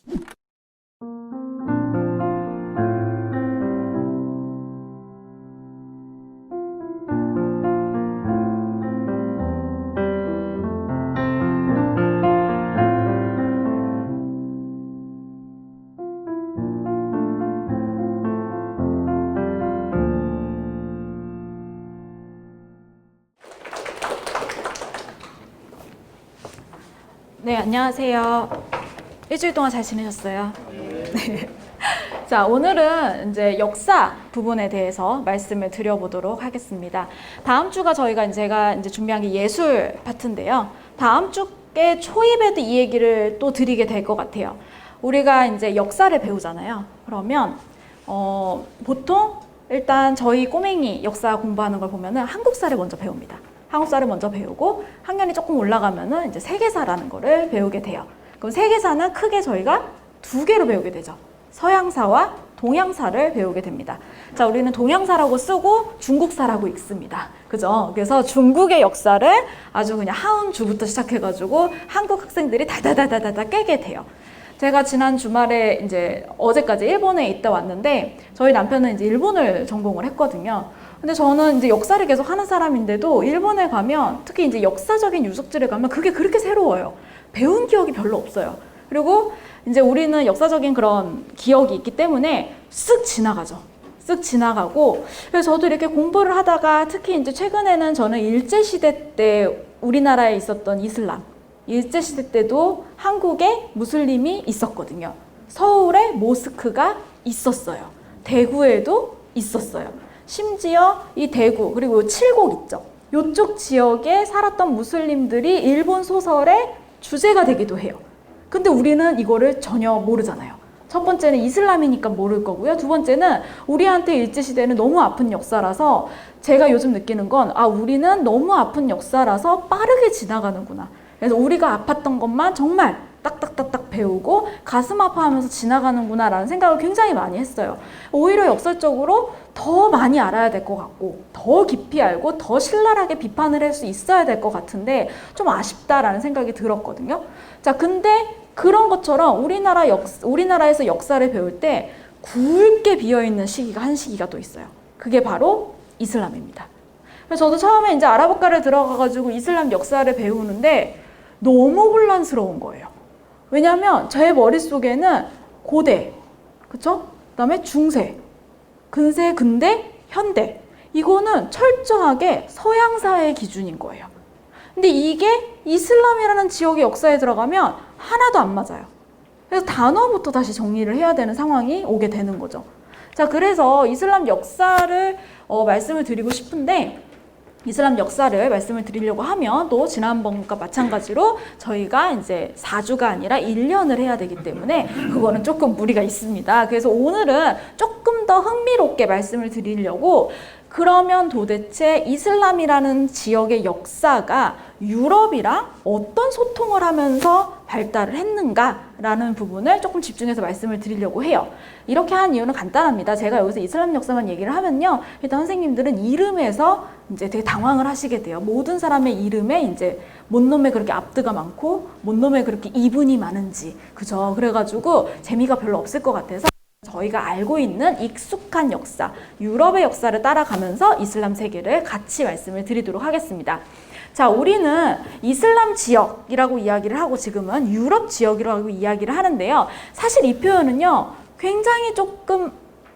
네, 안녕하세요. 일주일 동안 잘 지내셨어요? 네. 자, 오늘은 이제 역사 부분에 대해서 말씀을 드려보도록 하겠습니다. 다음 주가 제가 이제 준비한 게 예술 파트인데요. 다음 주에 초입에도 이 얘기를 또 드리게 될 것 같아요. 우리가 이제 역사를 배우잖아요. 그러면 보통 일단 저희 꼬맹이 역사 공부하는 걸 보면은 한국사를 먼저 배웁니다. 한국사를 먼저 배우고 학년이 조금 올라가면은 이제 세계사라는 거를 배우게 돼요. 그럼 세계사는 크게 저희가 두 개로 배우게 되죠. 서양사와 동양사를 배우게 됩니다. 자, 우리는 동양사라고 쓰고 중국사라고 읽습니다. 그죠? 그래서 중국의 역사를 아주 그냥 하운주부터 시작해가지고 한국 학생들이 다다다다다 깨게 돼요. 제가 지난 주말에 이제 어제까지 일본에 있다 왔는데 저희 남편은 이제 일본을 전공을 했거든요. 근데 저는 이제 역사를 계속 하는 사람인데도 일본에 가면 특히 이제 역사적인 유적지를 가면 그게 그렇게 새로워요. 배운 기억이 별로 없어요. 그리고 이제 우리는 역사적인 그런 기억이 있기 때문에 쓱 지나가죠. 쓱 지나가고 그래서 저도 이렇게 공부를 하다가 특히 이제 최근에는 저는 일제시대 때 우리나라에 있었던 이슬람 일제시대 때도 한국에 무슬림이 있었거든요. 서울에 모스크가 있었어요. 대구에도 있었어요. 심지어 이 대구 그리고 칠곡 있죠. 이쪽 지역에 살았던 무슬림들이 일본 소설의 주제가 되기도 해요. 근데 우리는 이거를 전혀 모르잖아요. 첫 번째는 이슬람이니까 모를 거고요. 두 번째는 우리한테 일제시대는 너무 아픈 역사라서 제가 요즘 느끼는 건 우리는 너무 아픈 역사라서 빠르게 지나가는구나. 그래서 우리가 아팠던 것만 정말 딱딱딱딱 배우고 가슴 아파하면서 지나가는구나 라는 생각을 굉장히 많이 했어요. 오히려 역설적으로 더 많이 알아야 될 것 같고 더 깊이 알고 더 신랄하게 비판을 할 수 있어야 될 것 같은데 좀 아쉽다라는 생각이 들었거든요. 자, 근데 그런 것처럼 우리나라에서 역사를 배울 때 굵게 비어있는 시기가 한 시기가 또 있어요. 그게 바로 이슬람입니다. 그래서 저도 처음에 이제 아랍어과를 들어가가지고 이슬람 역사를 배우는데 너무 혼란스러운 거예요. 왜냐하면 제 머릿속에는 고대, 그쵸? 그 다음에 중세, 근세, 근대, 현대. 이거는 철저하게 서양사의 기준인 거예요. 근데 이게 이슬람이라는 지역의 역사에 들어가면 하나도 안 맞아요. 그래서 단어부터 다시 정리를 해야 되는 상황이 오게 되는 거죠. 자, 그래서 이슬람 역사를 말씀을 드리고 싶은데 이슬람 역사를 말씀을 드리려고 하면 또 지난번과 마찬가지로 저희가 이제 4주가 아니라 1년을 해야 되기 때문에 그거는 조금 무리가 있습니다. 그래서 오늘은 조금 더 흥미롭게 말씀을 드리려고 그러면 도대체 이슬람이라는 지역의 역사가 유럽이랑 어떤 소통을 하면서 발달을 했는가라는 부분을 조금 집중해서 말씀을 드리려고 해요. 이렇게 한 이유는 간단합니다. 제가 여기서 이슬람 역사만 얘기를 하면요. 일단 선생님들은 이름에서 이제 되게 당황을 하시게 돼요. 모든 사람의 이름에 이제 뭔 놈에 그렇게 압드가 많고 뭔 놈에 그렇게 이분이 많은지. 그죠? 그래가지고 재미가 별로 없을 것 같아서 저희가 알고 있는 익숙한 역사, 유럽의 역사를 따라가면서 이슬람 세계를 같이 말씀을 드리도록 하겠습니다. 자, 우리는 이슬람 지역이라고 이야기를 하고 지금은 유럽 지역이라고 이야기를 하는데요. 사실 이 표현은요, 굉장히 조금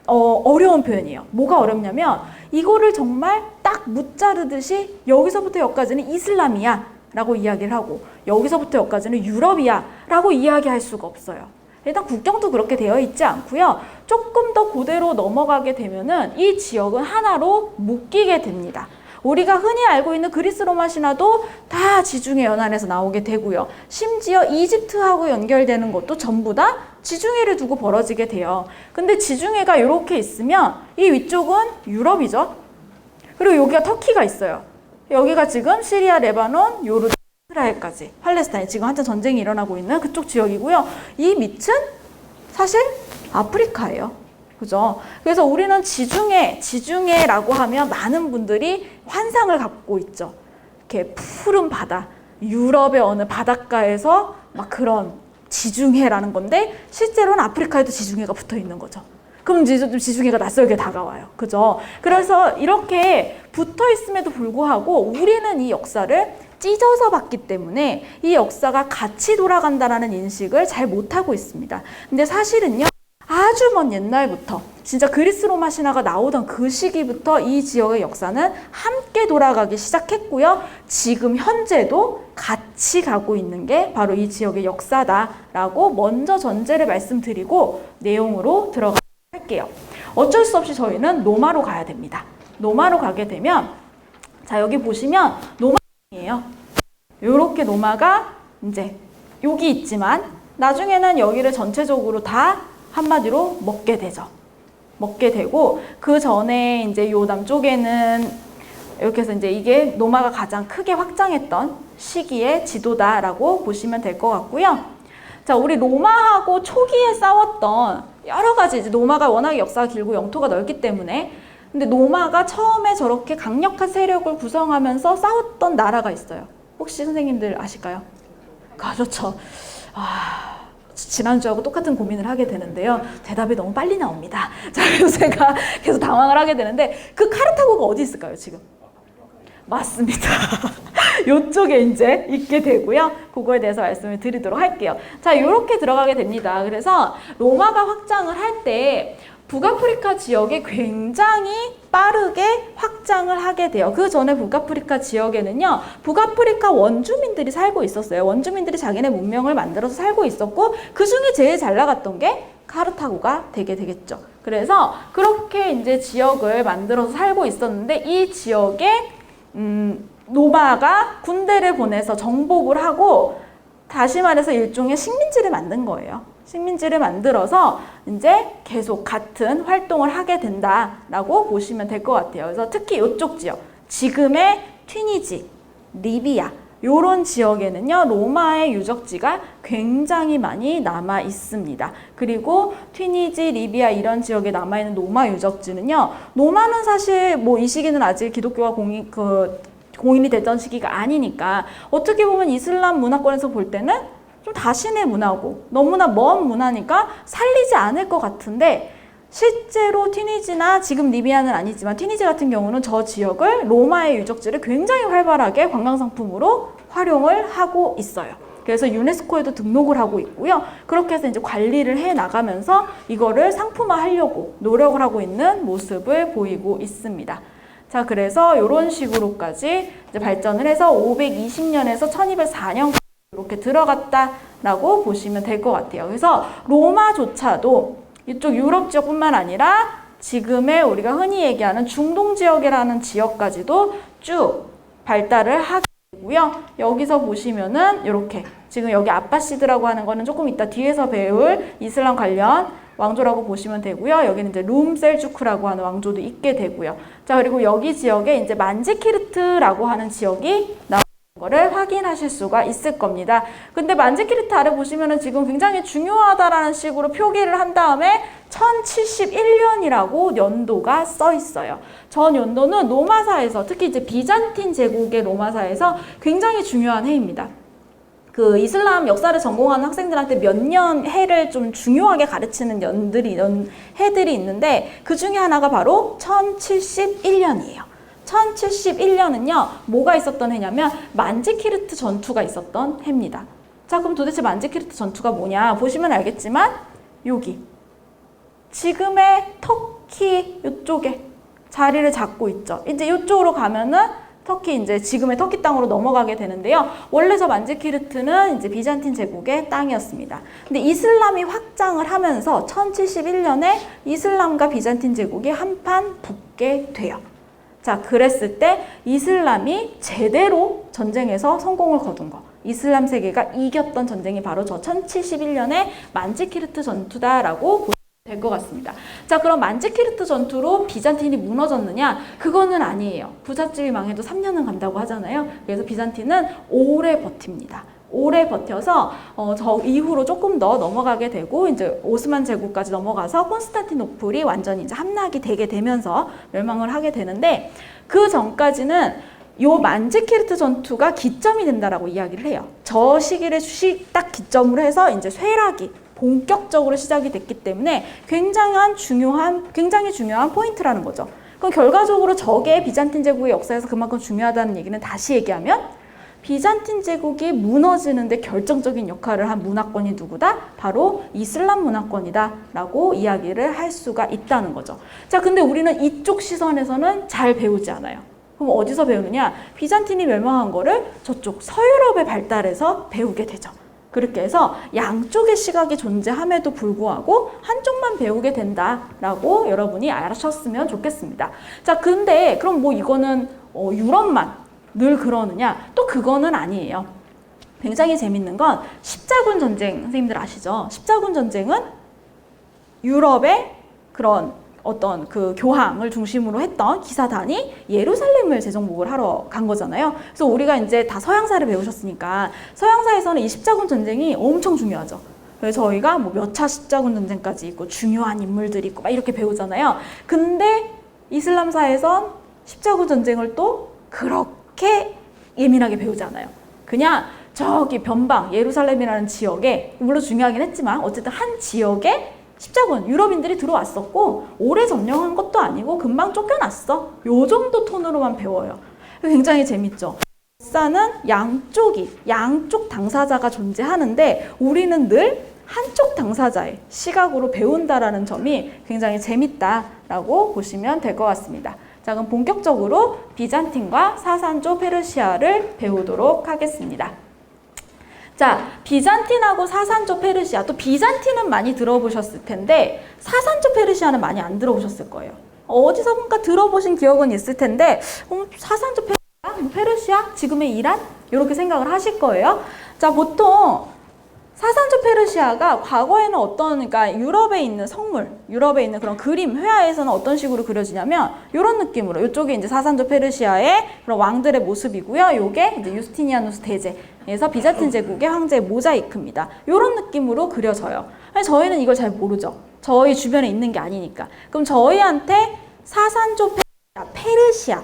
어려운 표현이에요. 뭐가 어렵냐면 이거를 정말 딱 무자르듯이 여기서부터 여기까지는 이슬람이야 라고 이야기를 하고 여기서부터 여기까지는 유럽이야 라고 이야기할 수가 없어요. 일단 국경도 그렇게 되어 있지 않고요. 조금 더 고대로 넘어가게 되면은 이 지역은 하나로 묶이게 됩니다. 우리가 흔히 알고 있는 그리스 로마 신화도 다 지중해 연안에서 나오게 되고요. 심지어 이집트하고 연결되는 것도 전부 다 지중해를 두고 벌어지게 돼요. 근데 지중해가 이렇게 있으면 이 위쪽은 유럽이죠. 그리고 여기가 터키가 있어요. 여기가 지금 시리아, 레바논, 요르단, 이스라엘까지 팔레스타인 지금 한참 전쟁이 일어나고 있는 그쪽 지역이고요. 이 밑은 사실 아프리카예요. 그죠? 그래서 우리는 지중해라고 하면 많은 분들이 환상을 갖고 있죠. 이렇게 푸른 바다, 유럽의 어느 바닷가에서 막 그런 지중해라는 건데 실제로는 아프리카에도 지중해가 붙어 있는 거죠. 그럼 이제 좀 지중해가 낯설게 다가와요. 그죠? 그래서 이렇게 붙어 있음에도 불구하고 우리는 이 역사를 찢어서 봤기 때문에 이 역사가 같이 돌아간다라는 인식을 잘 못하고 있습니다. 근데 사실은요, 아주 먼 옛날부터 진짜 그리스 로마 신화가 나오던 그 시기부터 이 지역의 역사는 함께 돌아가기 시작했고요. 지금 현재도 같이 가고 있는 게 바로 이 지역의 역사다라고 먼저 전제를 말씀드리고 내용으로 들어가도록 할게요. 어쩔 수 없이 저희는 로마로 가야 됩니다. 로마로 가게 되면 자, 여기 보시면 로마이에요. 이렇게 로마가 이제 여기 있지만 나중에는 여기를 전체적으로 다 한마디로 먹게 되죠. 먹게 되고 그 전에 이제 요 남쪽에는 이렇게 해서 이제 이게 로마가 가장 크게 확장했던 시기의 지도다라고 보시면 될 것 같고요. 자, 우리 로마하고 초기에 싸웠던 여러 가지 이제 로마가 워낙에 역사가 길고 영토가 넓기 때문에 근데 로마가 처음에 저렇게 강력한 세력을 구성하면서 싸웠던 나라가 있어요. 혹시 선생님들 아실까요? 그렇죠. 지난주하고 똑같은 고민을 하게 되는데요. 대답이 너무 빨리 나옵니다. 자, 그래서 제가 계속 당황을 하게 되는데 그 카르타고가 어디 있을까요, 지금? 맞습니다. 이쪽에 이제 있게 되고요. 그거에 대해서 말씀을 드리도록 할게요. 자, 이렇게 들어가게 됩니다. 그래서 로마가 확장을 할 때 북아프리카 지역에 굉장히 빠르게 확장을 하게 돼요. 그 전에 북아프리카 지역에는요, 북아프리카 원주민들이 살고 있었어요. 원주민들이 자기네 문명을 만들어서 살고 있었고, 그 중에 제일 잘 나갔던 게 카르타고가 되겠죠. 그래서 그렇게 이제 지역을 만들어서 살고 있었는데, 이 지역에, 로마가 군대를 보내서 정복을 하고, 다시 말해서 일종의 식민지를 만든 거예요. 식민지를 만들어서 이제 계속 같은 활동을 하게 된다라고 보시면 될 것 같아요. 그래서 특히 이쪽 지역, 지금의 튀니지, 리비아 이런 지역에는요, 로마의 유적지가 굉장히 많이 남아 있습니다. 그리고 튀니지, 리비아 이런 지역에 남아 있는 로마 유적지는요, 로마는 사실 뭐 이 시기는 아직 기독교가 공인이 됐던 시기가 아니니까 어떻게 보면 이슬람 문화권에서 볼 때는 좀 다신의 문화고 너무나 먼 문화니까 살리지 않을 것 같은데 실제로 튀니지나 지금 리비아는 아니지만 튀니지 같은 경우는 저 지역을 로마의 유적지를 굉장히 활발하게 관광상품으로 활용을 하고 있어요. 그래서 유네스코에도 등록을 하고 있고요. 그렇게 해서 이제 관리를 해 나가면서 이거를 상품화 하려고 노력을 하고 있는 모습을 보이고 있습니다. 자, 그래서 이런 식으로까지 이제 발전을 해서 520년에서 1204년까지 이렇게 들어갔다라고 보시면 될 것 같아요. 그래서 로마조차도 이쪽 유럽 지역뿐만 아니라 지금의 우리가 흔히 얘기하는 중동 지역이라는 지역까지도 쭉 발달을 하게 되고요. 여기서 보시면은 이렇게 지금 여기 아바시드라고 하는 거는 조금 이따 뒤에서 배울 이슬람 관련 왕조라고 보시면 되고요. 여기는 이제 룸셀주크라고 하는 왕조도 있게 되고요. 자, 그리고 여기 지역에 이제 만지키르트라고 하는 지역이 거를 확인하실 수가 있을 겁니다. 근데 만지키르트 아래 보시면은 지금 굉장히 중요하다라는 식으로 표기를 한 다음에 1071년이라고 연도가 써 있어요. 전 연도는 로마사에서 특히 이제 비잔틴 제국의 로마사에서 굉장히 중요한 해입니다. 그 이슬람 역사를 전공하는 학생들한테 몇 년 해를 좀 중요하게 가르치는 해들이 있는데 그 중에 하나가 바로 1071년이에요. 1071년은요, 뭐가 있었던 해냐면 만지키르트 전투가 있었던 해입니다. 자, 그럼 도대체 만지키르트 전투가 뭐냐 보시면 알겠지만 여기 지금의 터키 이쪽에 자리를 잡고 있죠. 이제 이쪽으로 가면은 터키 이제 지금의 터키 땅으로 넘어가게 되는데요. 원래 저 만지키르트는 이제 비잔틴 제국의 땅이었습니다. 근데 이슬람이 확장을 하면서 1071년에 이슬람과 비잔틴 제국이 한판 붙게 돼요. 자, 그랬을 때 이슬람이 제대로 전쟁에서 성공을 거둔 거. 이슬람 세계가 이겼던 전쟁이 바로 저 1071년의 만지키르트 전투다라고 보시면 될 것 같습니다. 자, 그럼 만지키르트 전투로 비잔틴이 무너졌느냐? 그거는 아니에요. 부잣집이 망해도 3년은 간다고 하잖아요. 그래서 비잔틴은 오래 버팁니다. 오래 버텨서 저 이후로 조금 더 넘어가게 되고 이제 오스만 제국까지 넘어가서 콘스탄티노플이 완전히 이제 함락이 되게 되면서 멸망을 하게 되는데 그 전까지는 요 만지키르트 전투가 기점이 된다라고 이야기를 해요. 저 시기를 딱 기점으로 해서 이제 쇠락이 본격적으로 시작이 됐기 때문에 굉장히 중요한 포인트라는 거죠. 그럼 결과적으로 저게 비잔틴 제국의 역사에서 그만큼 중요하다는 얘기는 다시 얘기하면 비잔틴 제국이 무너지는데 결정적인 역할을 한 문화권이 누구다? 바로 이슬람 문화권이다 라고 이야기를 할 수가 있다는 거죠. 자, 근데 우리는 이쪽 시선에서는 잘 배우지 않아요. 그럼 어디서 배우느냐? 비잔틴이 멸망한 거를 저쪽 서유럽의 발달에서 배우게 되죠. 그렇게 해서 양쪽의 시각이 존재함에도 불구하고 한쪽만 배우게 된다라고 여러분이 알아셨으면 좋겠습니다. 자, 근데 그럼 뭐 이거는 유럽만 늘 그러느냐? 또 그거는 아니에요. 굉장히 재밌는 건 십자군 전쟁, 선생님들 아시죠? 십자군 전쟁은 유럽의 그런 어떤 그 교황을 중심으로 했던 기사단이 예루살렘을 재정복을 하러 간 거잖아요. 그래서 우리가 이제 다 서양사를 배우셨으니까 서양사에서는 이 십자군 전쟁이 엄청 중요하죠. 그래서 저희가 뭐 몇 차 십자군 전쟁까지 있고 중요한 인물들이 있고 막 이렇게 배우잖아요. 근데 이슬람사에선 십자군 전쟁을 또 그렇게 예민하게 배우지 않아요. 그냥 저기 변방 예루살렘이라는 지역에, 물론 중요하긴 했지만 어쨌든 한 지역에 십자군 유럽인들이 들어왔었고 오래 점령한 것도 아니고 금방 쫓겨났어. 요 정도 톤으로만 배워요. 굉장히 재밌죠. 역사는 양쪽 당사자가 존재하는데 우리는 늘 한쪽 당사자의 시각으로 배운다라는 점이 굉장히 재밌다라고 보시면 될 것 같습니다. 자, 그럼 본격적으로 비잔틴과 사산조 페르시아를 배우도록 하겠습니다. 자, 비잔틴하고 사산조 페르시아, 또 비잔틴은 많이 들어보셨을 텐데 사산조 페르시아는 많이 안 들어보셨을 거예요. 어디서부터 들어보신 기억은 있을 텐데 사산조 페르시아, 지금의 이란? 이렇게 생각을 하실 거예요. 자, 보통 사산조 페르시아가 과거에는 그러니까 유럽에 있는 성물, 유럽에 있는 그런 그림, 회화에서는 어떤 식으로 그려지냐면 이런 느낌으로, 이쪽에 이제 사산조 페르시아의 그런 왕들의 모습이고요. 요게 이제 유스티니아누스 대제에서 비잔틴 제국의 황제의 모자이크입니다. 이런 느낌으로 그려져요. 저희는 이걸 잘 모르죠. 저희 주변에 있는 게 아니니까. 그럼 저희한테 사산조 페르시아,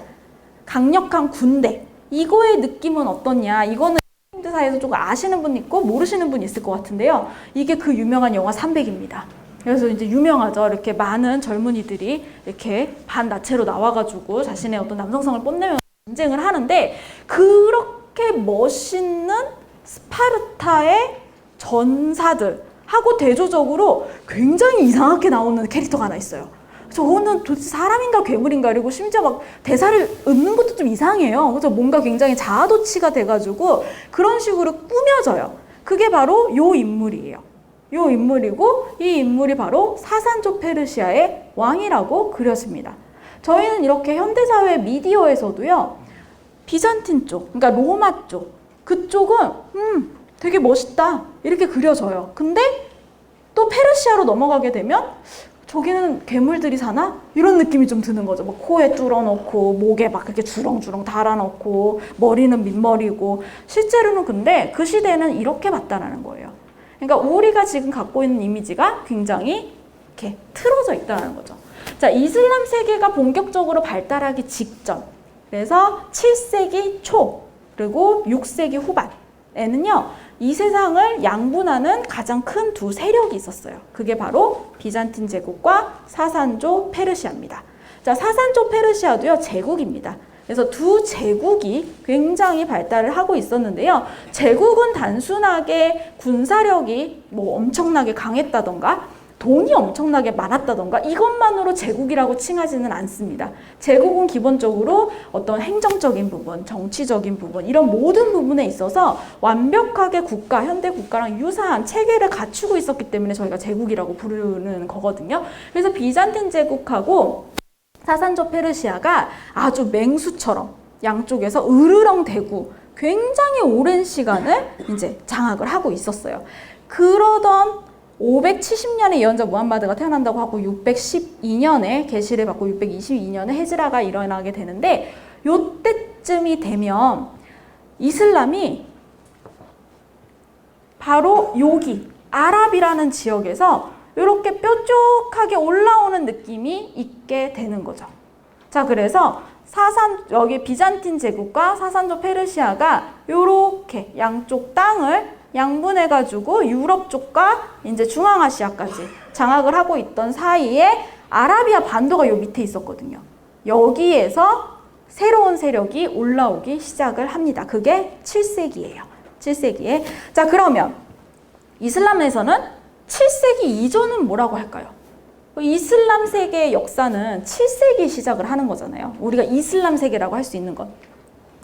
강력한 군대, 이거의 느낌은 어떻냐? 이거는 사이에서 조금 아시는 분 있고 모르시는 분 있을 것 같은데요. 이게 그 유명한 영화 300입니다. 그래서 이제 유명하죠. 이렇게 많은 젊은이들이 이렇게 반나체로 나와가지고 자신의 어떤 남성성을 뽐내면서 전쟁을 하는데, 그렇게 멋있는 스파르타의 전사들하고 대조적으로 굉장히 이상하게 나오는 캐릭터가 하나 있어요. 저거는 도대체 사람인가 괴물인가, 그리고 심지어 막 대사를 읊는 것도 좀 이상해요. 그래서 뭔가 굉장히 자아도취가 돼가지고 그런 식으로 꾸며져요. 그게 바로 요 인물이에요. 요 인물이고, 이 인물이 바로 사산조 페르시아의 왕이라고 그려집니다. 저희는 이렇게 현대사회 미디어에서도요, 비잔틴 쪽, 그러니까 로마 쪽, 그쪽은 되게 멋있다 이렇게 그려져요. 근데 또 페르시아로 넘어가게 되면 저기는 괴물들이 사나? 이런 느낌이 좀 드는 거죠. 뭐 코에 뚫어놓고 목에 막 이렇게 주렁주렁 달아놓고 머리는 민머리고, 실제로는 근데 그 시대는 이렇게 봤다라는 거예요. 그러니까 우리가 지금 갖고 있는 이미지가 굉장히 이렇게 틀어져 있다는 거죠. 자, 이슬람 세계가 본격적으로 발달하기 직전, 그래서 7세기 초 그리고 6세기 후반에는요, 이 세상을 양분하는 가장 큰 두 세력이 있었어요. 그게 바로 비잔틴 제국과 사산조 페르시아입니다. 자, 사산조 페르시아도요, 제국입니다. 그래서 두 제국이 굉장히 발달을 하고 있었는데요. 제국은 단순하게 군사력이 뭐 엄청나게 강했다던가 돈이 엄청나게 많았다던가 이것만으로 제국이라고 칭하지는 않습니다. 제국은 기본적으로 어떤 행정적인 부분, 정치적인 부분, 이런 모든 부분에 있어서 완벽하게 현대 국가랑 유사한 체계를 갖추고 있었기 때문에 저희가 제국이라고 부르는 거거든요. 그래서 비잔틴 제국하고 사산조 페르시아가 아주 맹수처럼 양쪽에서 으르렁대고 굉장히 오랜 시간을 이제 장악을 하고 있었어요. 그러던 570년에 예언자 무함마드가 태어난다고 하고 612년에 계시를 받고 622년에 헤즈라가 일어나게 되는데, 요때쯤이 되면 이슬람이 바로 여기 아랍이라는 지역에서 이렇게 뾰족하게 올라오는 느낌이 있게 되는 거죠. 자, 그래서 여기 비잔틴 제국과 사산조 페르시아가 요렇게 양쪽 땅을 양분해가지고 유럽 쪽과 이제 중앙아시아까지 장악을 하고 있던 사이에 아라비아 반도가 요 밑에 있었거든요. 여기에서 새로운 세력이 올라오기 시작을 합니다. 그게 7세기예요. 7세기에. 자, 그러면 이슬람에서는 7세기 이전은 뭐라고 할까요? 이슬람 세계의 역사는 7세기 시작을 하는 거잖아요. 우리가 이슬람 세계라고 할 수 있는 것.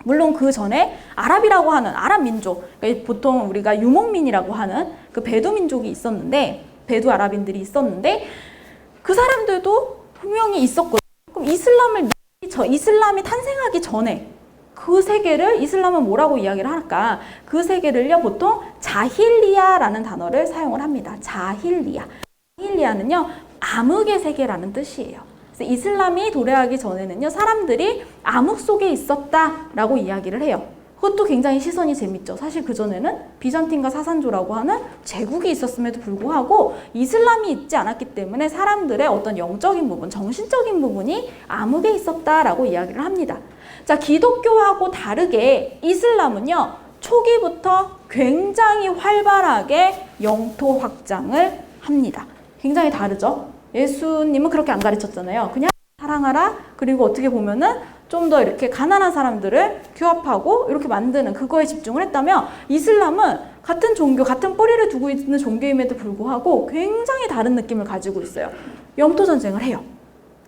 물론 그 전에 아랍이라고 하는 아랍 민족, 그러니까 보통 우리가 유목민이라고 하는 그 베두 민족이 있었는데, 베두 아랍인들이 있었는데 그 사람들도 분명히 있었거든요. 그럼 이슬람이 탄생하기 전에 그 세계를 이슬람은 뭐라고 이야기를 할까? 그 세계를요 보통 자힐리아라는 단어를 사용을 합니다. 자힐리아는요 암흑의 세계라는 뜻이에요. 그래서 이슬람이 도래하기 전에는요 사람들이 암흑 속에 있었다라고 이야기를 해요. 그것도 굉장히 시선이 재밌죠. 사실 그전에는 비잔틴과 사산조라고 하는 제국이 있었음에도 불구하고 이슬람이 있지 않았기 때문에 사람들의 어떤 영적인 부분, 정신적인 부분이 암흑에 있었다라고 이야기를 합니다. 자, 기독교하고 다르게 이슬람은요 초기부터 굉장히 활발하게 영토 확장을 합니다. 굉장히 다르죠. 예수님은 그렇게 안 가르쳤잖아요. 그냥 사랑하라. 그리고 어떻게 보면은 좀 더 이렇게 가난한 사람들을 규합하고 이렇게 만드는 그거에 집중을 했다면 이슬람은 같은 종교, 같은 뿌리를 두고 있는 종교임에도 불구하고 굉장히 다른 느낌을 가지고 있어요. 영토 전쟁을 해요.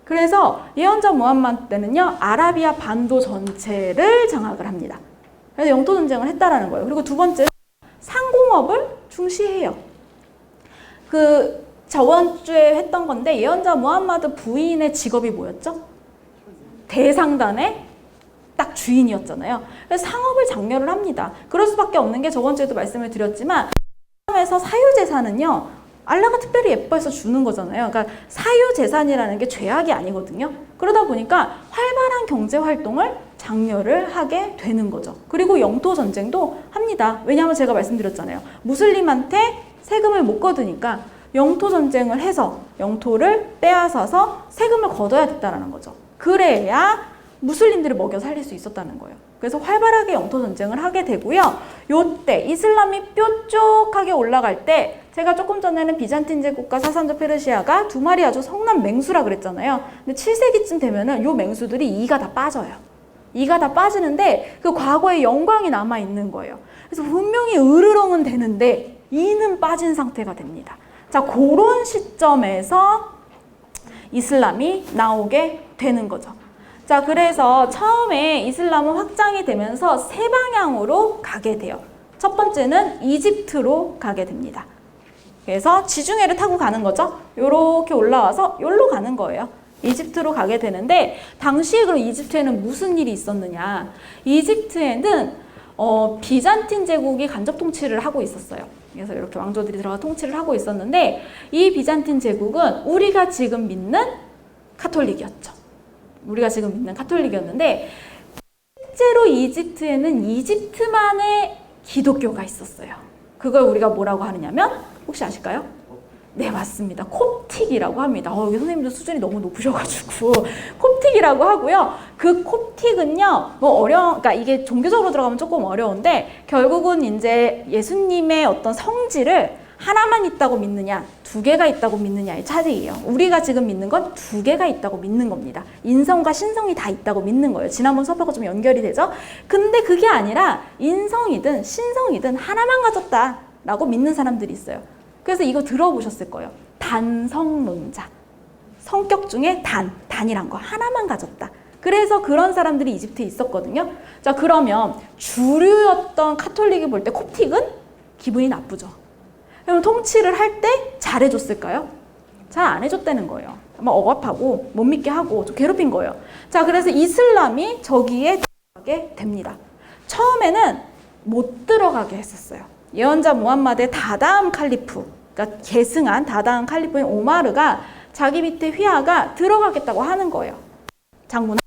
그래서 예언자 무함마드 때는요 아라비아 반도 전체를 장악을 합니다. 그래서 영토 전쟁을 했다라는 거예요. 그리고 두 번째는 상공업을 중시해요. 저번 주에 했던 건데 예언자 무함마드 부인의 직업이 뭐였죠? 대상단의 딱 주인이었잖아요. 그래서 상업을 장려를 합니다. 그럴 수밖에 없는 게 저번 주에도 말씀을 드렸지만 에서 사유재산은요 알라가 특별히 예뻐해서 주는 거잖아요. 그러니까 사유재산이라는 게 죄악이 아니거든요. 그러다 보니까 활발한 경제활동을 장려를 하게 되는 거죠. 그리고 영토 전쟁도 합니다. 왜냐하면 제가 말씀드렸잖아요. 무슬림한테 세금을 못 거두니까 영토 전쟁을 해서 영토를 빼앗아서 세금을 걷어야 됐다는 거죠. 그래야 무슬림들을 먹여 살릴 수 있었다는 거예요. 그래서 활발하게 영토 전쟁을 하게 되고요. 요때 이슬람이 뾰족하게 올라갈 때 제가 조금 전에는 비잔틴 제국과 사산조 페르시아가 두 마리 아주 성난 맹수라 그랬잖아요. 근데 7세기쯤 되면은 요 맹수들이 이가 다 빠져요. 이가 다 빠지는데 그 과거의 영광이 남아 있는 거예요. 그래서 분명히 으르렁은 되는데 이는 빠진 상태가 됩니다. 자, 그런 시점에서 이슬람이 나오게 되는 거죠. 자, 그래서 처음에 이슬람은 확장이 되면서 세 방향으로 가게 돼요. 첫 번째는 이집트로 가게 됩니다. 그래서 지중해를 타고 가는 거죠. 요렇게 올라와서 요로 가는 거예요. 이집트로 가게 되는데 당시에 그럼 이집트에는 무슨 일이 있었느냐? 이집트에는 비잔틴 제국이 간접 통치를 하고 있었어요. 그래서 이렇게 왕조들이 들어가 통치를 하고 있었는데 이 비잔틴 제국은 우리가 지금 믿는 카톨릭이었죠. 우리가 지금 믿는 카톨릭이었는데 실제로 이집트에는 이집트만의 기독교가 있었어요. 그걸 우리가 뭐라고 하느냐면 혹시 아실까요? 네, 맞습니다. 콥틱이라고 합니다. 여기 선생님들 수준이 너무 높으셔가지고 콥틱이라고 하고요. 그 콥틱은요, 그러니까 이게 종교적으로 들어가면 조금 어려운데 결국은 이제 예수님의 어떤 성질을 하나만 있다고 믿느냐, 두 개가 있다고 믿느냐의 차이예요. 우리가 지금 믿는 건 두 개가 있다고 믿는 겁니다. 인성과 신성이 다 있다고 믿는 거예요. 지난번 수업하고 좀 연결이 되죠? 근데 그게 아니라 인성이든 신성이든 하나만 가졌다라고 믿는 사람들이 있어요. 그래서 이거 들어보셨을 거예요. 단성론자. 성격 중에 단이란 거 하나만 가졌다. 그래서 그런 사람들이 이집트에 있었거든요. 자, 그러면 주류였던 카톨릭이 볼 때 콥틱은 기분이 나쁘죠. 그럼 통치를 할 때 잘해줬을까요? 잘 안 해줬다는 거예요. 아마 억압하고 못 믿게 하고 좀 괴롭힌 거예요. 자, 그래서 이슬람이 저기에 들어가게 됩니다. 처음에는 못 들어가게 했었어요. 예언자 무함마드의 다다음 칼리프, 그러니까 계승한 다다음 칼리프인 오마르가 자기 밑에 휘하가 들어가겠다고 하는 거예요. 장군은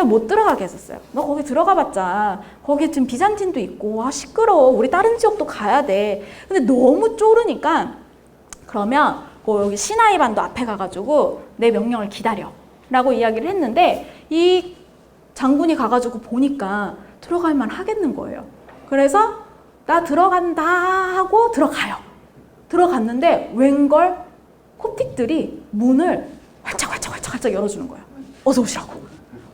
못 들어가게 했었어요. 너 거기 들어가봤자 거기 지금 비잔틴도 있고 시끄러워. 우리 다른 지역도 가야 돼. 근데 너무 쫄으니까 그러면 여기 시나이 반도 앞에 가가지고 내 명령을 기다려 라고 이야기를 했는데 이 장군이 가가지고 보니까 들어갈 만 하겠는 거예요. 그래서 나 들어간다 하고 들어가요. 들어갔는데 웬걸 코틱들이 문을 활짝 열어주는 거예요. 어서 오시라고.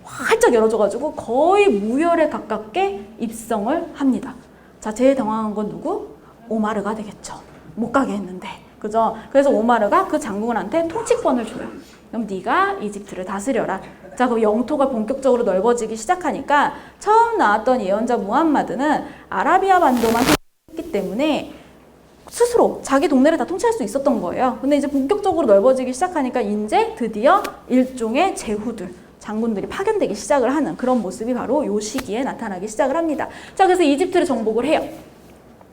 활짝 열어줘가지고 거의 무혈에 가깝게 입성을 합니다. 자, 제일 당황한 건 누구? 오마르가 되겠죠. 못 가게 했는데. 그죠? 그래서 오마르가 그 장군한테 통치권을 줘요. 그럼 네가 이집트를 다스려라. 자, 그 영토가 본격적으로 넓어지기 시작하니까 처음 나왔던 예언자 무함마드는 아라비아 반도만 통치했기 때문에 스스로 자기 동네를 다 통치할 수 있었던 거예요. 근데 이제 본격적으로 넓어지기 시작하니까 이제 드디어 일종의 제후들, 장군들이 파견되기 시작을 하는 그런 모습이 바로 이 시기에 나타나기 시작을 합니다. 자, 그래서 이집트를 정복을 해요.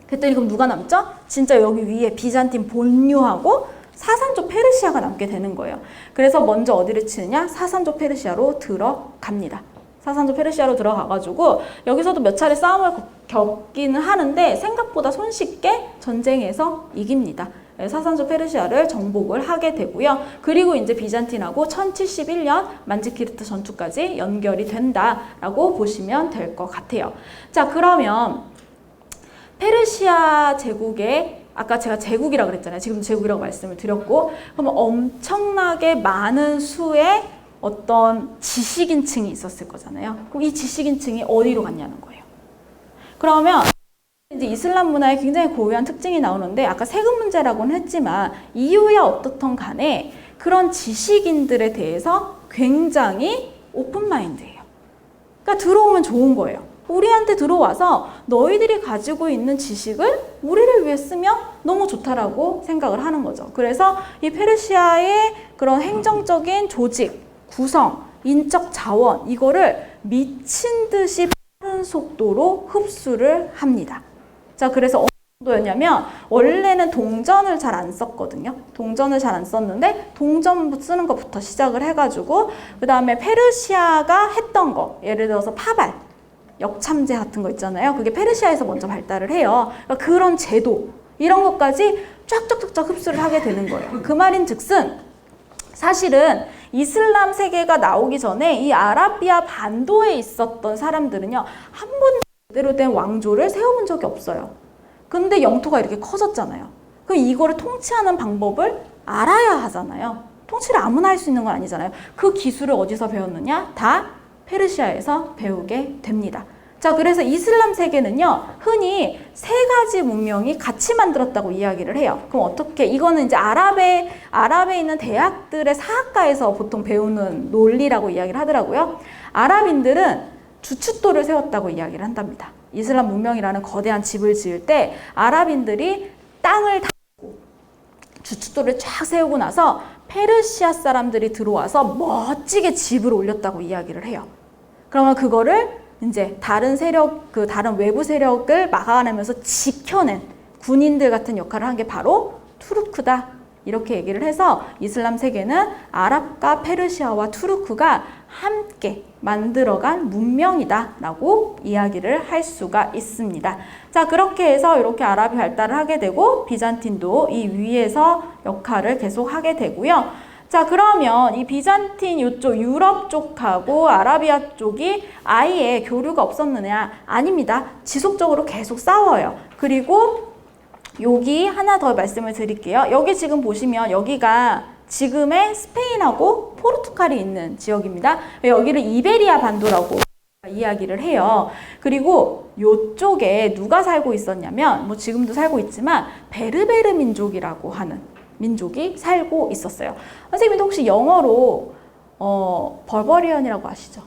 그랬더니 그럼 누가 남죠? 진짜 여기 위에 비잔틴 본류하고 사산족 페르시아가 남게 되는 거예요. 그래서 먼저 어디를 치느냐? 사산족 페르시아로 들어갑니다. 사산족 페르시아로 들어가가지고 여기서도 몇 차례 싸움을 겪기는 하는데 생각보다 손쉽게 전쟁에서 이깁니다. 사산족 페르시아를 정복을 하게 되고요. 그리고 이제 비잔틴하고 1071년 만지키르트 전투까지 연결이 된다라고 보시면 될 것 같아요. 자, 그러면 페르시아 제국의 아까 제가 제국이라고 그랬잖아요. 지금 제국이라고 말씀을 드렸고, 그러면 엄청나게 많은 수의 어떤 지식인층이 있었을 거잖아요. 그럼 이 지식인층이 어디로 갔냐는 거예요. 그러면 이제 이슬람 문화에 굉장히 고유한 특징이 나오는데 아까 세금 문제라고는 했지만 이유야 어떻든 간에 그런 지식인들에 대해서 굉장히 오픈마인드예요. 그러니까 들어오면 좋은 거예요. 우리한테 들어와서 너희들이 가지고 있는 지식을 우리를 위해 쓰면 너무 좋다라고 생각을 하는 거죠. 그래서 이 페르시아의 그런 행정적인 조직, 구성, 인적 자원 이거를 미친 듯이 빠른 속도로 흡수를 합니다. 자, 그래서 어느 정도였냐면 원래는 동전을 잘 안 썼거든요. 동전을 잘 안 썼는데 동전 쓰는 것부터 시작을 해가지고 그 다음에 페르시아가 했던 거 예를 들어서 파발 역참제 같은 거 있잖아요. 그게 페르시아에서 먼저 발달을 해요. 그러니까 그런 제도 이런 것까지 쫙쫙쫙쫙 흡수를 하게 되는 거예요. 그 말인 즉슨 사실은 이슬람 세계가 나오기 전에 이 아라비아 반도에 있었던 사람들은요. 한 번도 제대로 된 왕조를 세워본 적이 없어요. 근데 영토가 이렇게 커졌잖아요. 그럼 이거를 통치하는 방법을 알아야 하잖아요. 통치를 아무나 할 수 있는 건 아니잖아요. 그 기술을 어디서 배웠느냐? 다 페르시아에서 배우게 됩니다. 자, 그래서 이슬람 세계는요, 흔히 세 가지 문명이 같이 만들었다고 이야기를 해요. 그럼 어떻게, 이거는 이제 아랍에 있는 대학들의 사학과에서 보통 배우는 논리라고 이야기를 하더라고요. 아랍인들은 주춧돌을 세웠다고 이야기를 한답니다. 이슬람 문명이라는 거대한 집을 지을 때 아랍인들이 땅을 닫고 주춧돌을 쫙 세우고 나서 페르시아 사람들이 들어와서 멋지게 집을 올렸다고 이야기를 해요. 그러면 그거를 이제 다른 세력, 다른 외부 세력을 막아내면서 지켜낸 군인들 같은 역할을 한 게 바로 투르크다. 이렇게 얘기를 해서 이슬람 세계는 아랍과 페르시아와 투르크가 함께 만들어간 문명이다라고 이야기를 할 수가 있습니다. 자, 그렇게 해서 이렇게 아랍이 발달을 하게 되고 비잔틴도 이 위에서 역할을 계속 하게 되고요. 자, 그러면 이 비잔틴 이쪽 유럽 쪽하고 아라비아 쪽이 아예 교류가 없었느냐? 아닙니다. 지속적으로 계속 싸워요. 그리고 여기 하나 더 말씀을 드릴게요. 여기 지금 보시면 여기가 지금의 스페인하고 포르투갈이 있는 지역입니다. 여기를 이베리아 반도라고 이야기를 해요. 그리고 이쪽에 누가 살고 있었냐면 뭐 지금도 살고 있지만 베르베르 민족이라고 하는 민족이 살고 있었어요. 선생님도 혹시 영어로 벌버리언이라고 아시죠?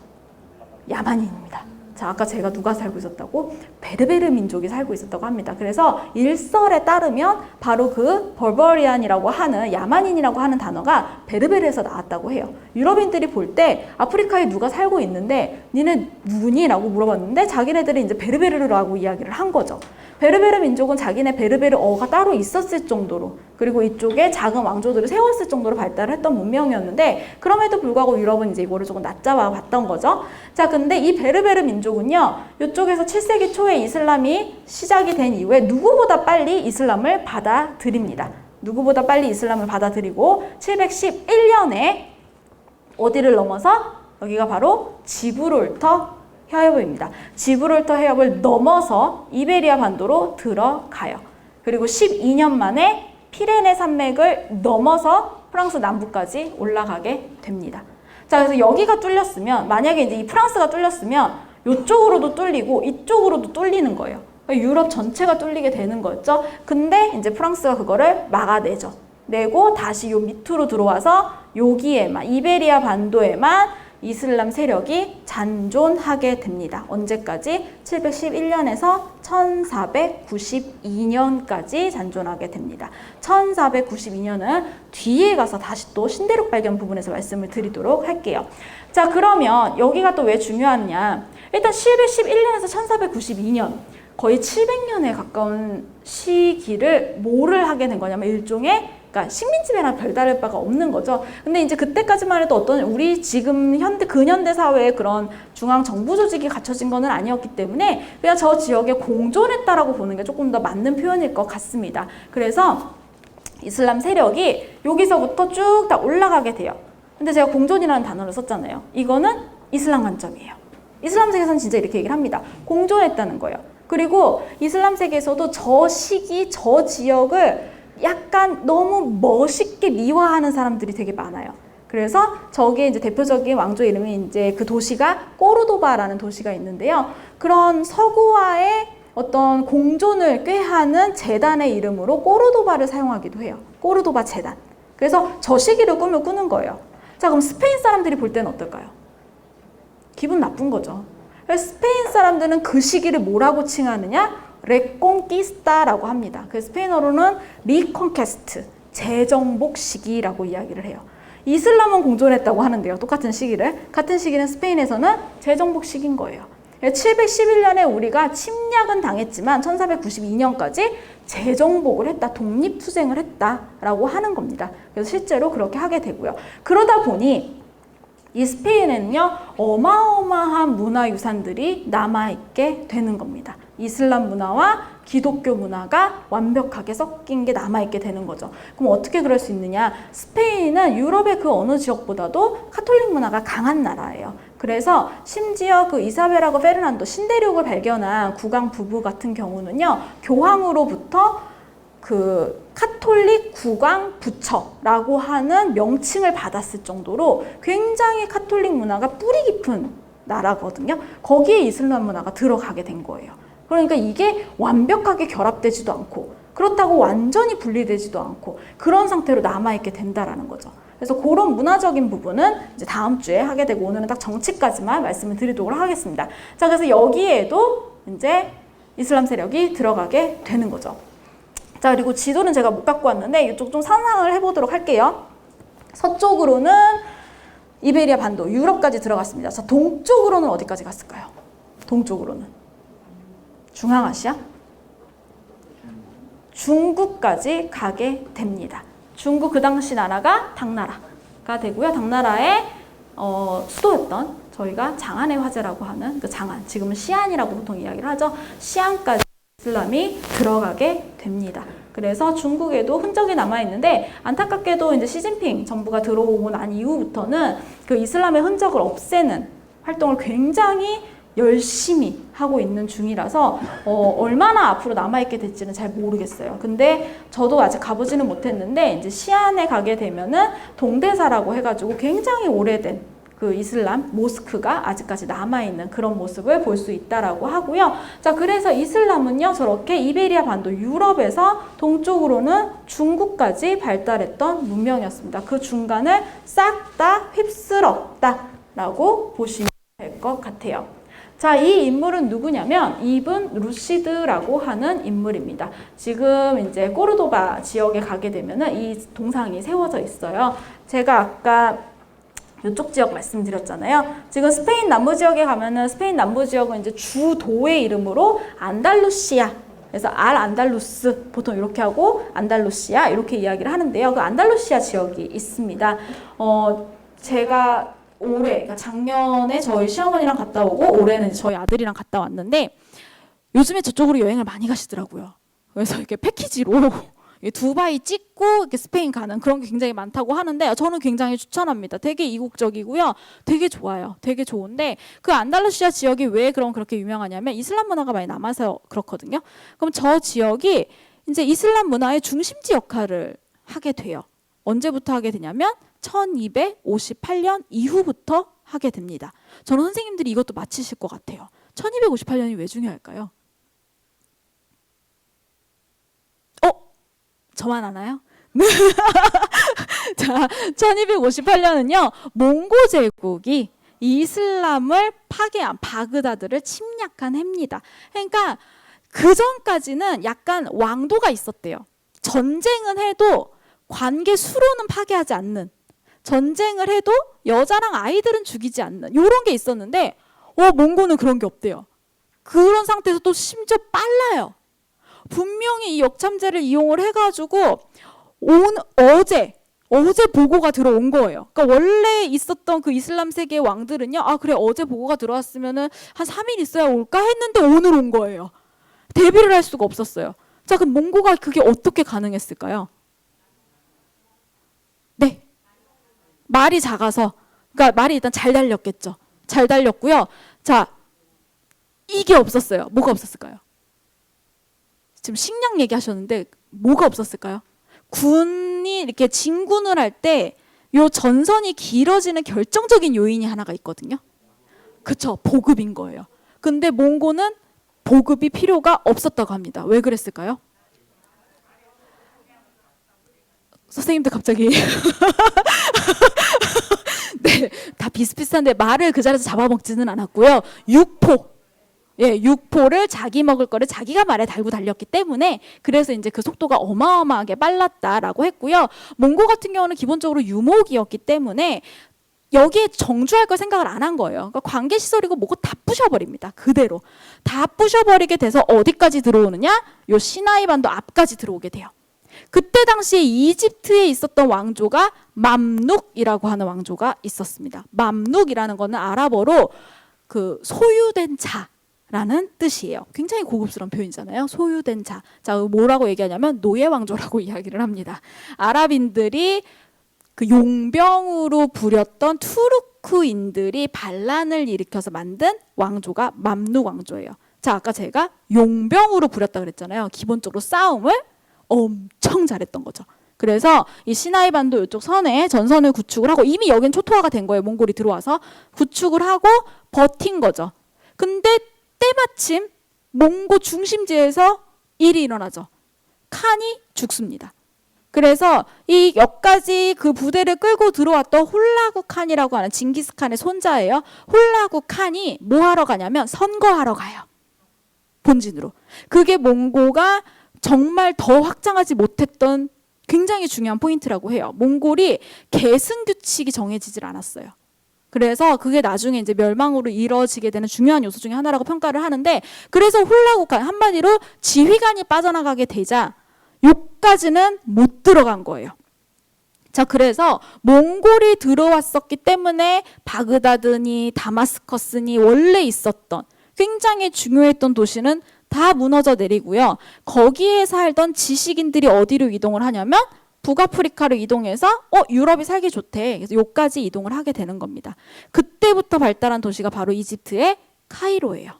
야만인입니다. 자, 아까 제가 누가 살고 있었다고? 베르베르 민족이 살고 있었다고 합니다. 그래서 일설에 따르면 바로 그 벌버리안이라고 하는 야만인이라고 하는 단어가 베르베르에서 나왔다고 해요. 유럽인들이 볼 때 아프리카에 누가 살고 있는데 니네 누구니? 라고 물어봤는데 자기네들이 이제 베르베르라고 이야기를 한 거죠. 베르베르 민족은 자기네 베르베르어가 따로 있었을 정도로 그리고 이쪽에 작은 왕조들을 세웠을 정도로 발달을 했던 문명이었는데 그럼에도 불구하고 유럽은 이제 이거를 조금 낮잡아 봤던 거죠. 자, 근데 이 베르베르 민족은요, 이쪽에서 7세기 초에 이슬람이 시작이 된 이후에 누구보다 빨리 이슬람을 받아들입니다. 누구보다 빨리 이슬람을 받아들이고 711년에 어디를 넘어서 여기가 바로 지브롤터 해협입니다. 지브롤터 해협을 넘어서 이베리아 반도로 들어가요. 그리고 12년 만에 피레네 산맥을 넘어서 프랑스 남부까지 올라가게 됩니다. 자, 그래서 여기가 뚫렸으면, 만약에 이제 이 프랑스가 뚫렸으면 이쪽으로도 뚫리고 이쪽으로도 뚫리는 거예요. 유럽 전체가 뚫리게 되는 거였죠. 근데 이제 프랑스가 그거를 막아내죠. 내고 다시 요 밑으로 들어와서 여기에만, 이베리아 반도에만 이슬람 세력이 잔존하게 됩니다. 언제까지? 711년에서 1492년까지 잔존하게 됩니다. 1492년은 뒤에 가서 다시 또 신대륙 발견 부분에서 말씀을 드리도록 할게요. 자, 그러면 여기가 또 왜 중요하냐? 일단 711년에서 1492년, 거의 700년에 가까운 시기를 뭐를 하게 된 거냐면 일종의, 그러니까 식민지배랑 별다를 바가 없는 거죠. 근데 이제 그때까지만 해도 어떤 우리 지금 근현대 사회에 그런 중앙 정부 조직이 갖춰진 거는 아니었기 때문에 그냥 저 지역에 공존했다라고 보는 게 조금 더 맞는 표현일 것 같습니다. 그래서 이슬람 세력이 여기서부터 쭉 다 올라가게 돼요. 근데 제가 공존이라는 단어를 썼잖아요. 이거는 이슬람 관점이에요. 이슬람 세계에서는 진짜 이렇게 얘기를 합니다. 공존했다는 거예요. 그리고 이슬람 세계에서도 저 시기, 저 지역을 약간 너무 멋있게 미화하는 사람들이 되게 많아요. 그래서 저게 이제 대표적인 왕조 이름이 이제 그 도시가 꼬르도바라는 도시가 있는데요. 그런 서구와의 어떤 공존을 꾀하는 재단의 이름으로 꼬르도바를 사용하기도 해요. 꼬르도바 재단. 그래서 저 시기를 꿈을 꾸는 거예요. 자, 그럼 스페인 사람들이 볼 때는 어떨까요? 기분 나쁜 거죠. 스페인 사람들은 그 시기를 뭐라고 칭하느냐? 레콩키스타라고 합니다. 그 스페인어로는 리컨퀘스트, 재정복 시기라고 이야기를 해요. 이슬람은 공존했다고 하는데요. 똑같은 시기를. 같은 시기는 스페인에서는 재정복 시기인 거예요. 711년에 우리가 침략은 당했지만 1492년까지 재정복을 했다, 독립투쟁을 했다라고 하는 겁니다. 그래서 실제로 그렇게 하게 되고요. 그러다 보니 이 스페인에는요, 어마어마한 문화유산들이 남아있게 되는 겁니다. 이슬람 문화와 기독교 문화가 완벽하게 섞인 게 남아있게 되는 거죠. 그럼 어떻게 그럴 수 있느냐? 스페인은 유럽의 그 어느 지역보다도 카톨릭 문화가 강한 나라예요. 그래서 심지어 그 이사벨하고 페르난도, 신대륙을 발견한 국왕 부부 같은 경우는요, 교황으로부터 그 카톨릭 국왕 부처라고 하는 명칭을 받았을 정도로 굉장히 카톨릭 문화가 뿌리 깊은 나라거든요. 거기에 이슬람 문화가 들어가게 된 거예요. 그러니까 이게 완벽하게 결합되지도 않고 그렇다고 완전히 분리되지도 않고 그런 상태로 남아있게 된다라는 거죠. 그래서 그런 문화적인 부분은 이제 다음 주에 하게 되고 오늘은 딱 정치까지만 말씀을 드리도록 하겠습니다. 자, 그래서 여기에도 이제 이슬람 세력이 들어가게 되는 거죠. 자, 그리고 지도는 제가 못 갖고 왔는데 이쪽 좀 상상을 해보도록 할게요. 서쪽으로는 이베리아 반도, 유럽까지 들어갔습니다. 자, 동쪽으로는 어디까지 갔을까요? 동쪽으로는 중앙아시아? 중국까지 가게 됩니다. 중국 그 당시 나라가 당나라가 되고요. 당나라의 수도였던 저희가 장안의 화제라고 하는 그 장안, 지금은 시안이라고 보통 이야기를 하죠. 시안까지 이슬람이 들어가게 됩니다. 그래서 중국에도 흔적이 남아있는데 안타깝게도 이제 시진핑 정부가 들어오고 난 이후부터는 그 이슬람의 흔적을 없애는 활동을 굉장히 열심히 하고 있는 중이라서 얼마나 앞으로 남아있게 될지는 잘 모르겠어요. 근데 저도 아직 가보지는 못했는데 이제 시안에 가게 되면은 동대사라고 해가지고 굉장히 오래된 그 이슬람 모스크가 아직까지 남아있는 그런 모습을 볼 수 있다라고 하고요. 자, 그래서 이슬람은요, 저렇게 이베리아 반도 유럽에서 동쪽으로는 중국까지 발달했던 문명이었습니다. 그 중간을 싹 다 휩쓸었다라고 보시면 될 것 같아요. 자, 이 인물은 누구냐면 이븐 루시드라고 하는 인물입니다. 지금 이제 꼬르도바 지역에 가게 되면은 이 동상이 세워져 있어요. 제가 아까 이쪽 지역 말씀드렸잖아요. 지금 스페인 남부 지역에 가면은 스페인 남부 지역은 이제 주도의 이름으로 안달루시아, 그래서 알 안달루스 보통 이렇게 하고 안달루시아 이렇게 이야기를 하는데요. 그 안달루시아 지역이 있습니다. 제가 올해, 그러니까 작년에 저희 시어머니랑 갔다 오고 올해는 저희 아들이랑 갔다 왔는데 요즘에 저쪽으로 여행을 많이 가시더라고요. 그래서 이렇게 패키지로 두바이 찍고 이렇게 스페인 가는 그런 게 굉장히 많다고 하는데 저는 굉장히 추천합니다. 되게 이국적이고요. 되게 좋아요. 되게 좋은데 그 안달루시아 지역이 왜 그렇게 유명하냐면 이슬람 문화가 많이 남아서 그렇거든요. 그럼 저 지역이 이제 이슬람 문화의 중심지 역할을 하게 돼요. 언제부터 하게 되냐면 1258년 이후부터 하게 됩니다. 저는 선생님들이 이것도 맞히실 것 같아요. 1258년이 왜 중요할까요? 저만 아나요? 자, 1258년은요, 몽고 제국이 이슬람을 파괴한 바그다드를 침략한 해입니다. 그러니까 그 전까지는 약간 왕도가 있었대요. 전쟁은 해도 관계 수로는 파괴하지 않는, 전쟁을 해도 여자랑 아이들은 죽이지 않는 이런 게 있었는데 몽고는 그런 게 없대요. 그런 상태에서 또 심지어 빨라요. 분명히 이 역참제를 이용을 해가지고 어제 보고가 들어온 거예요. 그러니까 원래 있었던 그 이슬람 세계의 왕들은요, 그래 어제 보고가 들어왔으면은 한 3일 있어야 올까 했는데 오늘 온 거예요. 대비를 할 수가 없었어요. 자, 그럼 몽고가 그게 어떻게 가능했을까요? 네, 말이 작아서, 그러니까 말이 일단 잘 달렸겠죠. 잘 달렸고요. 자, 이게 없었어요. 뭐가 없었을까요? 지금 식량 얘기하셨는데 뭐가 없었을까요? 군이 이렇게 진군을 할 때 요 전선이 길어지는 결정적인 요인이 하나가 있거든요. 그쵸, 보급인 거예요. 근데 몽고는 보급이 필요가 없었다고 합니다. 왜 그랬을까요? 선생님들 갑자기 네, 다 비슷비슷한데 말을 그 자리에서 잡아먹지는 않았고요. 육포를 자기 먹을 거를 자기가 말에 달고 달렸기 때문에 그래서 이제 그 속도가 어마어마하게 빨랐다라고 했고요. 몽고 같은 경우는 기본적으로 유목이었기 때문에 여기에 정주할 걸 생각을 안 한 거예요. 그러니까 관계시설이고 뭐고 다 부셔버립니다. 그대로. 다 부셔버리게 돼서 어디까지 들어오느냐? 요 시나이 반도 앞까지 들어오게 돼요. 그때 당시에 이집트에 있었던 왕조가 맘룩이라고 하는 왕조가 있었습니다. 맘룩이라는 거는 아랍어로 그 소유된 자라는 뜻이에요. 굉장히 고급스러운 표현이잖아요. 소유된 자. 자, 뭐라고 얘기하냐면 노예 왕조라고 이야기를 합니다. 아랍인들이 그 용병으로 부렸던 투르크인들이 반란을 일으켜서 만든 왕조가 맘룩 왕조예요. 자, 아까 제가 용병으로 부렸다 그랬잖아요. 기본적으로 싸움을 엄청 잘했던 거죠. 그래서 이 시나이 반도 이쪽 선에 전선을 구축을 하고 이미 여긴 초토화가 된 거예요. 몽골이 들어와서 구축을 하고 버틴 거죠. 근데 때마침 몽고 중심지에서 일이 일어나죠. 칸이 죽습니다. 그래서 이 여기까지 그 부대를 끌고 들어왔던 홀라구 칸이라고 하는 징기스칸의 손자예요. 홀라구 칸이 뭐 하러 가냐면 선거하러 가요. 본진으로. 그게 몽고가 정말 더 확장하지 못했던 굉장히 중요한 포인트라고 해요. 몽골이 계승 규칙이 정해지질 않았어요. 그래서 그게 나중에 이제 멸망으로 이뤄지게 되는 중요한 요소 중에 하나라고 평가를 하는데, 그래서 홀라구칸 한마디로 지휘관이 빠져나가게 되자 요까지는 못 들어간 거예요. 자, 그래서 몽골이 들어왔었기 때문에 바그다드니 다마스커스니 원래 있었던 굉장히 중요했던 도시는 다 무너져 내리고요. 거기에 살던 지식인들이 어디로 이동을 하냐면 북아프리카로 이동해서 유럽이 살기 좋대. 그래서 여기까지 이동을 하게 되는 겁니다. 그때부터 발달한 도시가 바로 이집트의 카이로예요.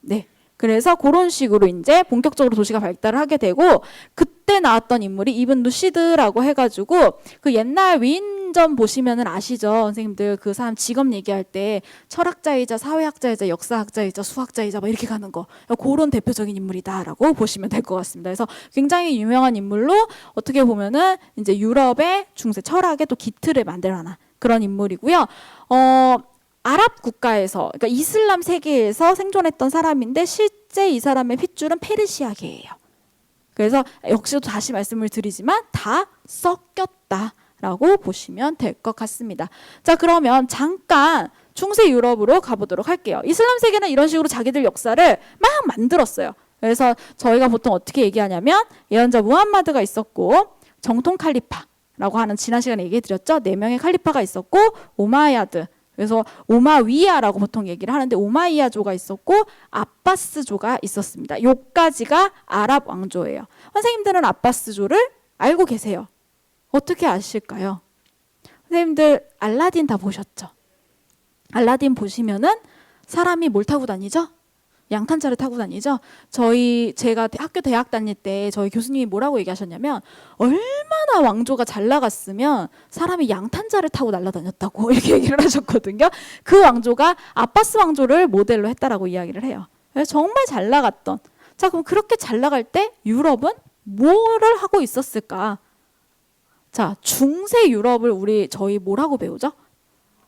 네. 그래서 그런 식으로 이제 본격적으로 도시가 발달을 하게 되고, 그때 나왔던 인물이 이븐 루시드라고 해가지고 그 옛날 위인전 보시면은 아시죠? 선생님들 그 사람 직업 얘기할 때 철학자이자 사회학자이자 역사학자이자 수학자이자 막 이렇게 가는 거, 그런 대표적인 인물이다라고 보시면 될 것 같습니다. 그래서 굉장히 유명한 인물로 어떻게 보면은 이제 유럽의 중세 철학의 또 기틀을 만들어놔 그런 인물이고요. 아랍 국가에서, 그러니까 이슬람 세계에서 생존했던 사람인데 실제 이 사람의 핏줄은 페르시아계예요. 그래서 역시도 다시 말씀을 드리지만 다 섞였다라고 보시면 될 것 같습니다. 자, 그러면 잠깐 중세 유럽으로 가보도록 할게요. 이슬람 세계는 이런 식으로 자기들 역사를 막 만들었어요. 그래서 저희가 보통 어떻게 얘기하냐면 예언자 무함마드가 있었고 정통 칼리파라고 하는, 지난 시간에 얘기해 드렸죠. 4명의 칼리파가 있었고 오마야드, 그래서 오마위야라고 보통 얘기를 하는데 오마이야조가 있었고 아바스조가 있었습니다. 요까지가 아랍 왕조예요. 선생님들은 아바스조를 알고 계세요. 어떻게 아실까요? 선생님들 알라딘 다 보셨죠? 알라딘 보시면은 사람이 뭘 타고 다니죠? 양탄자를 타고 다니죠. 제가 학교 대학 다닐 때 저희 교수님이 뭐라고 얘기하셨냐면 얼마나 왕조가 잘 나갔으면 사람이 양탄자를 타고 날아다녔다고 이렇게 얘기를 하셨거든요. 그 왕조가 아바스 왕조를 모델로 했다라고 이야기를 해요. 정말 잘 나갔던. 자, 그럼 그렇게 잘 나갈 때 유럽은 뭐를 하고 있었을까? 자, 중세 유럽을 저희 뭐라고 배우죠?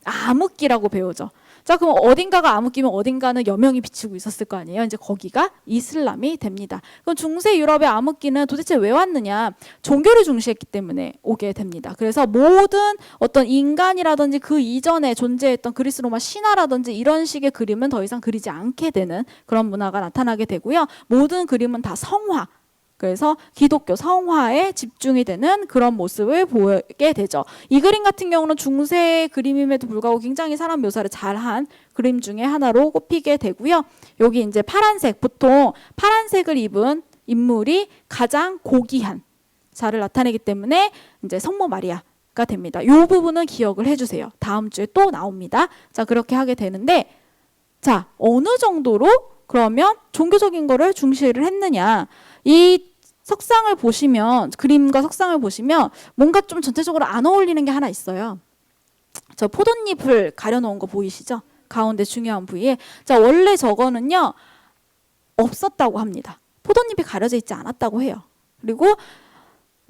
암흑기라고 배우죠. 자, 그럼 어딘가가 암흑기면 어딘가는 여명이 비치고 있었을 거 아니에요. 이제 거기가 이슬람이 됩니다. 그럼 중세 유럽의 암흑기는 도대체 왜 왔느냐? 종교를 중시했기 때문에 오게 됩니다. 그래서 모든 어떤 인간이라든지 그 이전에 존재했던 그리스 로마 신화라든지 이런 식의 그림은 더 이상 그리지 않게 되는 그런 문화가 나타나게 되고요. 모든 그림은 다 성화. 그래서 기독교 성화에 집중이 되는 그런 모습을 보게 되죠. 이 그림 같은 경우는 중세 그림임에도 불구하고 굉장히 사람 묘사를 잘한 그림 중에 하나로 꼽히게 되고요. 여기 이제 파란색, 보통 파란색을 입은 인물이 가장 고귀한 자를 나타내기 때문에 이제 성모 마리아가 됩니다. 이 부분은 기억을 해주세요. 다음 주에 또 나옵니다. 자, 그렇게 하게 되는데, 자, 어느 정도로 그러면 종교적인 거를 중시를 했느냐? 이 석상을 보시면, 그림과 석상을 보시면 뭔가 좀 전체적으로 안 어울리는 게 하나 있어요. 저 포도잎을 가려놓은 거 보이시죠? 가운데 중요한 부위에. 자, 원래 저거는요 없었다고 합니다. 포도잎이 가려져 있지 않았다고 해요. 그리고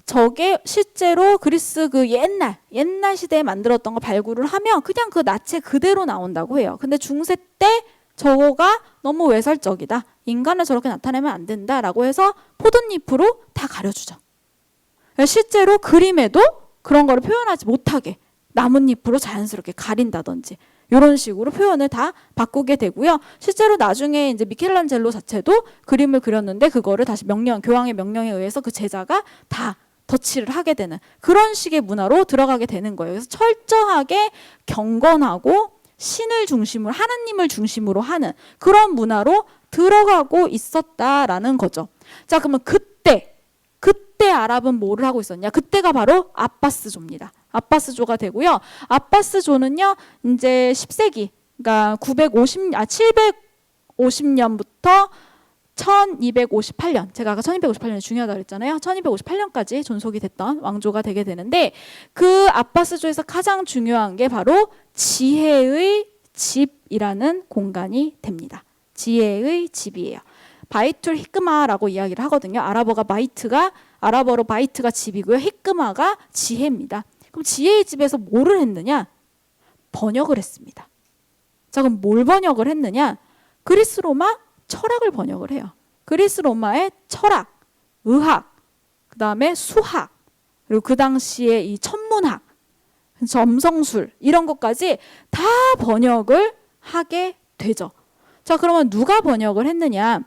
저게 실제로 그리스 그 옛날 시대에 만들었던 거 발굴을 하면 그냥 그 나체 그대로 나온다고 해요. 근데 중세 때 저거가 너무 외설적이다. 인간을 저렇게 나타내면 안 된다라고 해서 포도잎으로 다 가려주죠. 실제로 그림에도 그런 거를 표현하지 못하게 나뭇잎으로 자연스럽게 가린다든지 이런 식으로 표현을 다 바꾸게 되고요. 실제로 나중에 이제 미켈란젤로 자체도 그림을 그렸는데 그거를 다시 교황의 명령에 의해서 그 제자가 다 덧칠을 하게 되는 그런 식의 문화로 들어가게 되는 거예요. 그래서 철저하게 경건하고 신을 중심으로 하나님을 중심으로 하는 그런 문화로 들어가고 있었다라는 거죠. 자, 그러면 그때 아랍은 뭐를 하고 있었냐? 그때가 바로 아바스조입니다. 아바스조가 되고요. 아바스조는요, 이제 10세기, 그러니까 750년부터 1258년, 제가 아까 1258년이 중요하다고 그랬잖아요. 1258년까지 존속이 됐던 왕조가 되게 되는데 그 아바스조에서 가장 중요한 게 바로 지혜의 집이라는 공간이 됩니다. 지혜의 집이에요. 바이툴 히크마라고 이야기를 하거든요. 아랍어로 바이트가 집이고요. 히크마가 지혜입니다. 그럼 지혜의 집에서 뭐를 했느냐? 번역을 했습니다. 자, 그럼 뭘 번역을 했느냐? 그리스 로마 철학을 번역을 해요. 그리스 로마의 철학, 의학, 그 다음에 수학, 그리고 그 당시에 이 천문학, 점성술 이런 것까지 다 번역을 하게 되죠. 자, 그러면 누가 번역을 했느냐?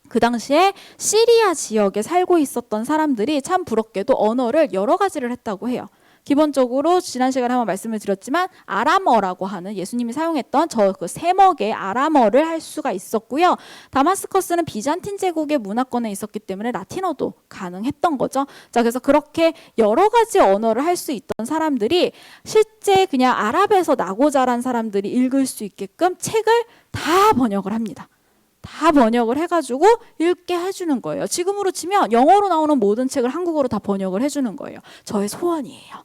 그 당시에 시리아 지역에 살고 있었던 사람들이 참 부럽게도 언어를 여러 가지를 했다고 해요. 기본적으로 지난 시간에 한번 말씀을 드렸지만 아람어라고 하는 예수님이 사용했던 그 세먹의 아람어를 할 수가 있었고요. 다마스커스는 비잔틴 제국의 문화권에 있었기 때문에 라틴어도 가능했던 거죠. 자, 그래서 그렇게 여러 가지 언어를 할 수 있던 사람들이 실제 그냥 아랍에서 나고 자란 사람들이 읽을 수 있게끔 책을 다 번역을 합니다. 다 번역을 해가지고 읽게 해주는 거예요. 지금으로 치면 영어로 나오는 모든 책을 한국어로 다 번역을 해주는 거예요. 저의 소원이에요.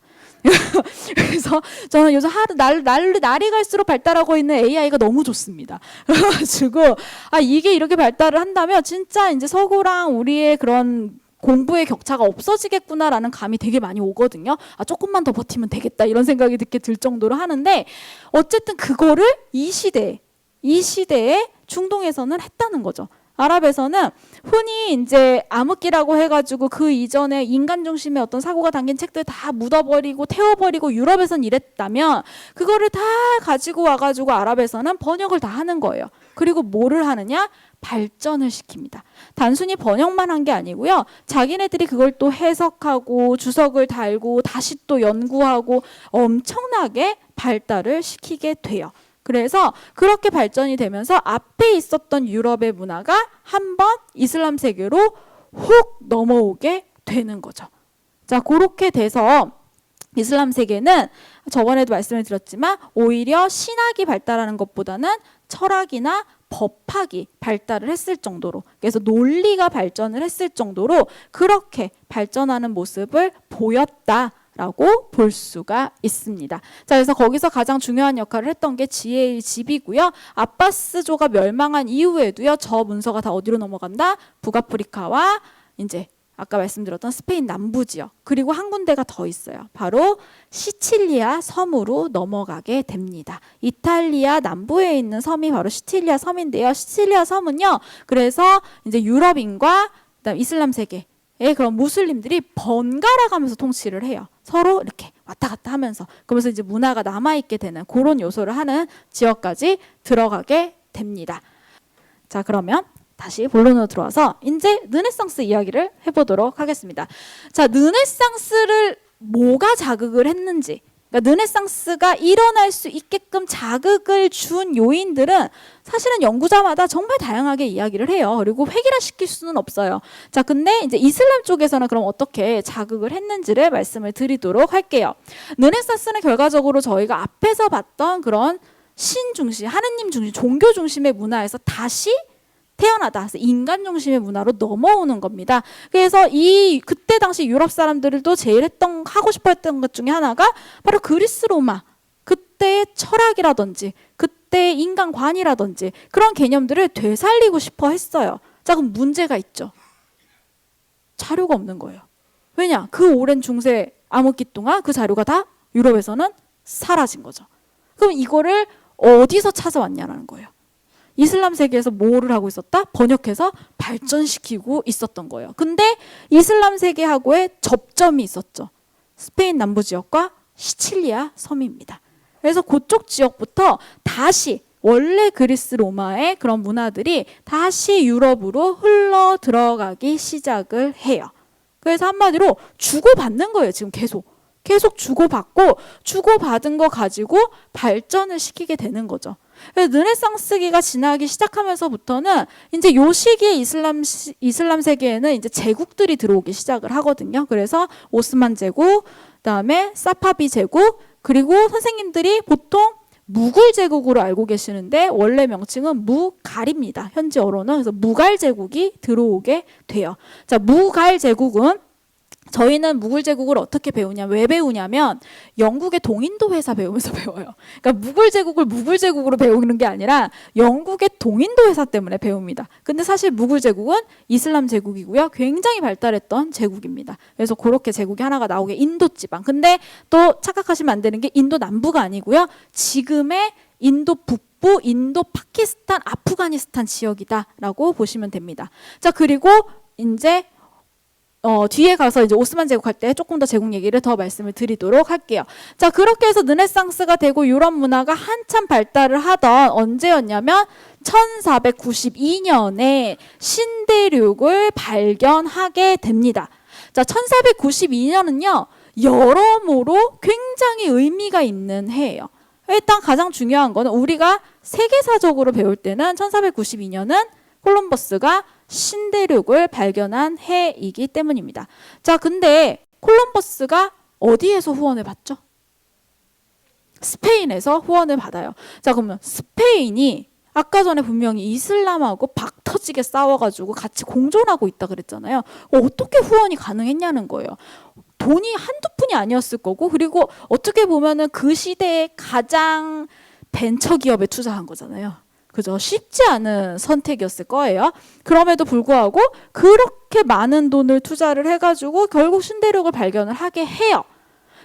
그래서 저는 요즘 날이 갈수록 발달하고 있는 AI가 너무 좋습니다. 그래가지고 이게 이렇게 발달을 한다면 진짜 이제 서구랑 우리의 그런 공부의 격차가 없어지겠구나라는 감이 되게 많이 오거든요. 조금만 더 버티면 되겠다 이런 생각이 들 정도로 하는데 어쨌든 그거를 이 시대에 중동에서는 했다는 거죠. 아랍에서는 흔히 이제 암흑기라고 해가지고 그 이전에 인간 중심의 어떤 사고가 담긴 책들 다 묻어버리고 태워버리고 유럽에선 이랬다면 그거를 다 가지고 와가지고 아랍에서는 번역을 다 하는 거예요. 그리고 뭐를 하느냐? 발전을 시킵니다. 단순히 번역만 한 게 아니고요. 자기네들이 그걸 또 해석하고 주석을 달고 다시 또 연구하고 엄청나게 발달을 시키게 돼요. 그래서 그렇게 발전이 되면서 앞에 있었던 유럽의 문화가 한번 이슬람 세계로 훅 넘어오게 되는 거죠. 자, 그렇게 돼서 이슬람 세계는 저번에도 말씀을 드렸지만 오히려 신학이 발달하는 것보다는 철학이나 법학이 발달을 했을 정도로, 그래서 논리가 발전을 했을 정도로 그렇게 발전하는 모습을 보였다라고 볼 수가 있습니다. 자, 그래서 거기서 가장 중요한 역할을 했던 게 지혜의 집이고요. 아바스조가 멸망한 이후에도요, 저 문서가 다 어디로 넘어간다? 북아프리카와 이제 아까 말씀드렸던 스페인 남부 지역, 그리고 한 군데가 더 있어요. 바로 시칠리아 섬으로 넘어가게 됩니다. 이탈리아 남부에 있는 섬이 바로 시칠리아 섬인데요. 시칠리아 섬은요, 그래서 이제 유럽인과 그다음 이슬람 세계의 그런 무슬림들이 번갈아 가면서 통치를 해요. 서로 이렇게 왔다 갔다 하면서. 그러면서 이제 문화가 남아있게 되는 그런 요소를 하는 지역까지 들어가게 됩니다. 자, 그러면 다시 본론으로 들어와서 이제 르네상스 이야기를 해보도록 하겠습니다. 자, 르네상스를 뭐가 자극을 했는지, 그러니까 르네상스가 일어날 수 있게끔 자극을 준 요인들은 사실은 연구자마다 정말 다양하게 이야기를 해요. 그리고 획일화시킬 수는 없어요. 자, 근데 이제 이슬람 쪽에서는 그럼 어떻게 자극을 했는지를 말씀을 드리도록 할게요. 르네상스는 결과적으로 저희가 앞에서 봤던 그런 신 중심, 하느님 중심, 종교 중심의 문화에서 다시 태어나다. 그래서 인간 중심의 문화로 넘어오는 겁니다. 그래서 그때 당시 유럽 사람들도 제일 하고 싶어 했던 것 중에 하나가 바로 그리스 로마. 그때의 철학이라든지 그때의 인간관이라든지 그런 개념들을 되살리고 싶어 했어요. 자, 그럼 문제가 있죠. 자료가 없는 거예요. 왜냐? 그 오랜 중세 암흑기 동안 그 자료가 다 유럽에서는 사라진 거죠. 그럼 이거를 어디서 찾아왔냐라는 거예요. 이슬람 세계에서 뭐를 하고 있었다? 번역해서 발전시키고 있었던 거예요. 근데 이슬람 세계하고의 접점이 있었죠. 스페인 남부 지역과 시칠리아 섬입니다. 그래서 그쪽 지역부터 다시 원래 그리스 로마의 그런 문화들이 다시 유럽으로 흘러 들어가기 시작을 해요. 그래서 한마디로 주고받는 거예요. 지금 계속 주고받고 주고받은 거 가지고 발전을 시키게 되는 거죠. 르네상스기가 지나기 시작하면서부터는 이제 요 시기에 이슬람 세계에는 이제 제국들이 들어오기 시작을 하거든요. 그래서 오스만 제국, 그다음에 사파비 제국, 그리고 선생님들이 보통 무굴 제국으로 알고 계시는데 원래 명칭은 무갈입니다. 현지어로는. 그래서 무갈 제국이 들어오게 돼요. 자, 무갈 제국은 저희는 무굴 제국을 어떻게 왜 배우냐면 영국의 동인도 회사 배우면서 배워요. 그러니까 무굴 제국으로 배우는 게 아니라 영국의 동인도 회사 때문에 배웁니다. 근데 사실 무굴 제국은 이슬람 제국이고요. 굉장히 발달했던 제국입니다. 그래서 그렇게 제국이 하나가 나오게 인도 지방. 근데 또 착각하시면 안 되는 게 인도 남부가 아니고요. 지금의 인도 북부, 인도 파키스탄, 아프가니스탄 지역이다라고 보시면 됩니다. 자, 그리고 이제 뒤에 가서 이제 오스만 제국할 때 조금 더 제국 얘기를 더 말씀을 드리도록 할게요. 자, 그렇게 해서 르네상스가 되고 유럽 문화가 한참 발달을 하던 언제였냐면 1492년에 신대륙을 발견하게 됩니다. 자, 1492년은요, 여러모로 굉장히 의미가 있는 해예요. 일단 가장 중요한 거는 우리가 세계사적으로 배울 때는 1492년은 콜럼버스가 신대륙을 발견한 해이기 때문입니다. 자, 근데 콜럼버스가 어디에서 후원을 받죠? 스페인에서 후원을 받아요. 자, 그러면 스페인이 아까 전에 분명히 이슬람하고 박터지게 싸워가지고 같이 공존하고 있다 그랬잖아요. 어떻게 후원이 가능했냐는 거예요. 돈이 한두 푼이 아니었을 거고, 그리고 어떻게 보면은 그 시대에 가장 벤처기업에 투자한 거잖아요. 그죠? 쉽지 않은 선택이었을 거예요. 그럼에도 불구하고 그렇게 많은 돈을 투자를 해가지고 결국 신대륙을 발견을 하게 해요.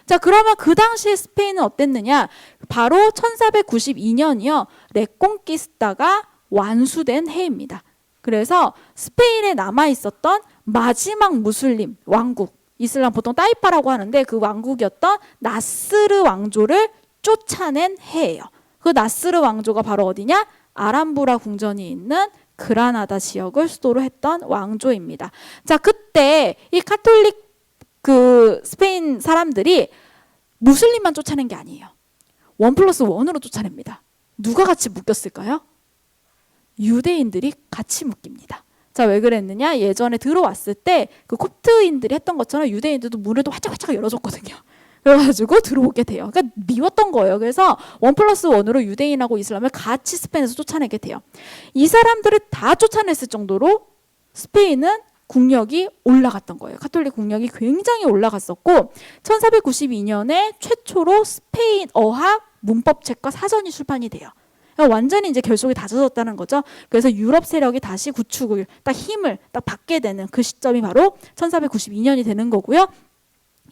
자, 그러면 그 당시에 스페인은 어땠느냐? 바로 1492년이요. 레콩키스타가 완수된 해입니다. 그래서 스페인에 남아있었던 마지막 무슬림 왕국, 이슬람 보통 따이파라고 하는데 그 왕국이었던 나스르 왕조를 쫓아낸 해예요. 그 나스르 왕조가 바로 어디냐? 아람부라 궁전이 있는 그라나다 지역을 수도로 했던 왕조입니다. 자, 그때 이 카톨릭 스페인 사람들이 무슬림만 쫓아낸 게 아니에요. 1+1으로 쫓아냅니다. 누가 같이 묶였을까요? 유대인들이 같이 묶입니다. 자, 왜 그랬느냐? 예전에 들어왔을 때 그 콥트인들이 했던 것처럼 유대인들도 문을 또 활짝활짝 열어줬거든요. 그래가지고 들어오게 돼요. 그러니까 미웠던 거예요. 그래서 1+1으로 유대인하고 이슬람을 같이 스페인에서 쫓아내게 돼요. 이 사람들을 다 쫓아냈을 정도로 스페인은 국력이 올라갔던 거예요. 카톨릭 국력이 굉장히 올라갔었고 1492년에 최초로 스페인 어학 문법책과 사전이 출판이 돼요. 그러니까 완전히 이제 결속이 다져졌다는 거죠. 그래서 유럽 세력이 다시 구축을 딱 힘을 딱 받게 되는 그 시점이 바로 1492년이 되는 거고요.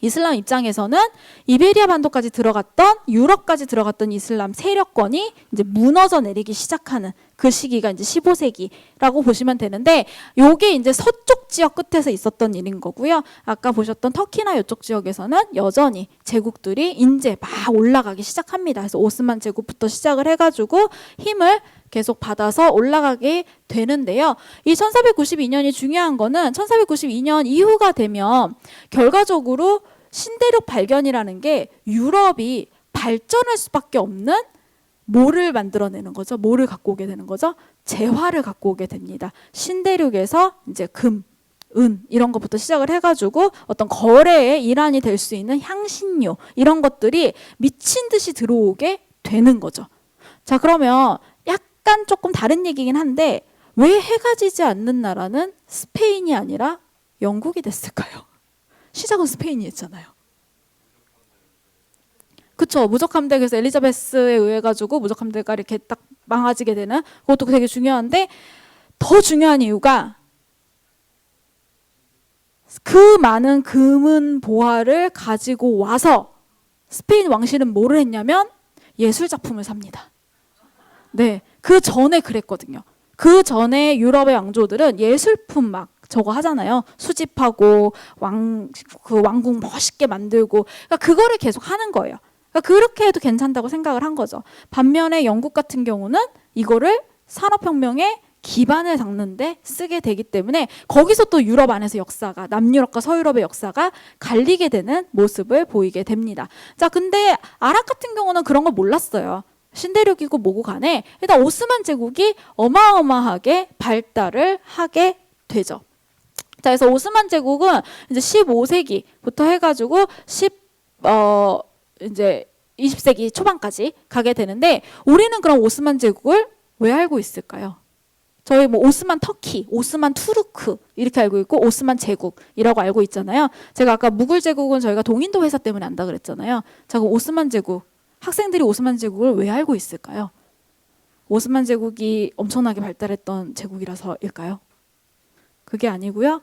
이슬람 입장에서는 이베리아 반도까지 들어갔던 유럽까지 들어갔던 이슬람 세력권이 이제 무너져 내리기 시작하는 그 시기가 이제 15세기라고 보시면 되는데 요게 이제 서쪽 지역 끝에서 있었던 일인 거고요. 아까 보셨던 터키나 이쪽 지역에서는 여전히 제국들이 이제 막 올라가기 시작합니다. 그래서 오스만 제국부터 시작을 해가지고 힘을 계속 받아서 올라가게 되는데요. 이 1492년이 중요한 거는 1492년 이후가 되면 결과적으로 신대륙 발견이라는 게 유럽이 발전할 수밖에 없는 뭐를 만들어내는 거죠? 뭐를 갖고 오게 되는 거죠? 재화를 갖고 오게 됩니다. 신대륙에서 이제 금, 은 이런 것부터 시작을 해가지고 어떤 거래의 일환이 될 수 있는 향신료 이런 것들이 미친 듯이 들어오게 되는 거죠. 자, 그러면 약간 조금 다른 얘기긴 한데 왜 해가 지지 않는 나라는 스페인이 아니라 영국이 됐을까요? 시작은 스페인이 했잖아요. 그쵸. 무적함대 그래서 엘리자베스에 의해 가지고 무적함대가 이렇게 딱 망가지게 되는 그것도 되게 중요한데 더 중요한 이유가 그 많은 금은 보화를 가지고 와서 스페인 왕실은 뭐를 했냐면 예술 작품을 삽니다. 네, 그 전에 그랬거든요. 그 전에 유럽의 왕조들은 예술품 막 저거 하잖아요. 수집하고 왕궁 멋있게 만들고 그러니까 그거를 계속 하는 거예요. 그러니까 그렇게 해도 괜찮다고 생각을 한 거죠. 반면에 영국 같은 경우는 이거를 산업혁명의 기반을 닦는데 쓰게 되기 때문에 거기서 또 유럽 안에서 역사가 남유럽과 서유럽의 역사가 갈리게 되는 모습을 보이게 됩니다. 자, 근데 아랍 같은 경우는 그런 걸 몰랐어요. 신대륙이고 뭐고 간에 일단 오스만 제국이 어마어마하게 발달을 하게 되죠. 자, 그래서 오스만 제국은 이제 15세기부터 해가지고 이제 20세기 초반까지 가게 되는데 우리는 그럼 오스만 제국을 왜 알고 있을까요? 저희 뭐 오스만 터키, 오스만 투르크 이렇게 알고 있고 오스만 제국이라고 알고 있잖아요. 제가 아까 무굴 제국은 저희가 동인도 회사 때문에 안다 그랬잖아요. 자, 그럼 오스만 제국 학생들이 오스만 제국을 왜 알고 있을까요? 오스만 제국이 엄청나게 발달했던 제국이라서일까요? 그게 아니고요.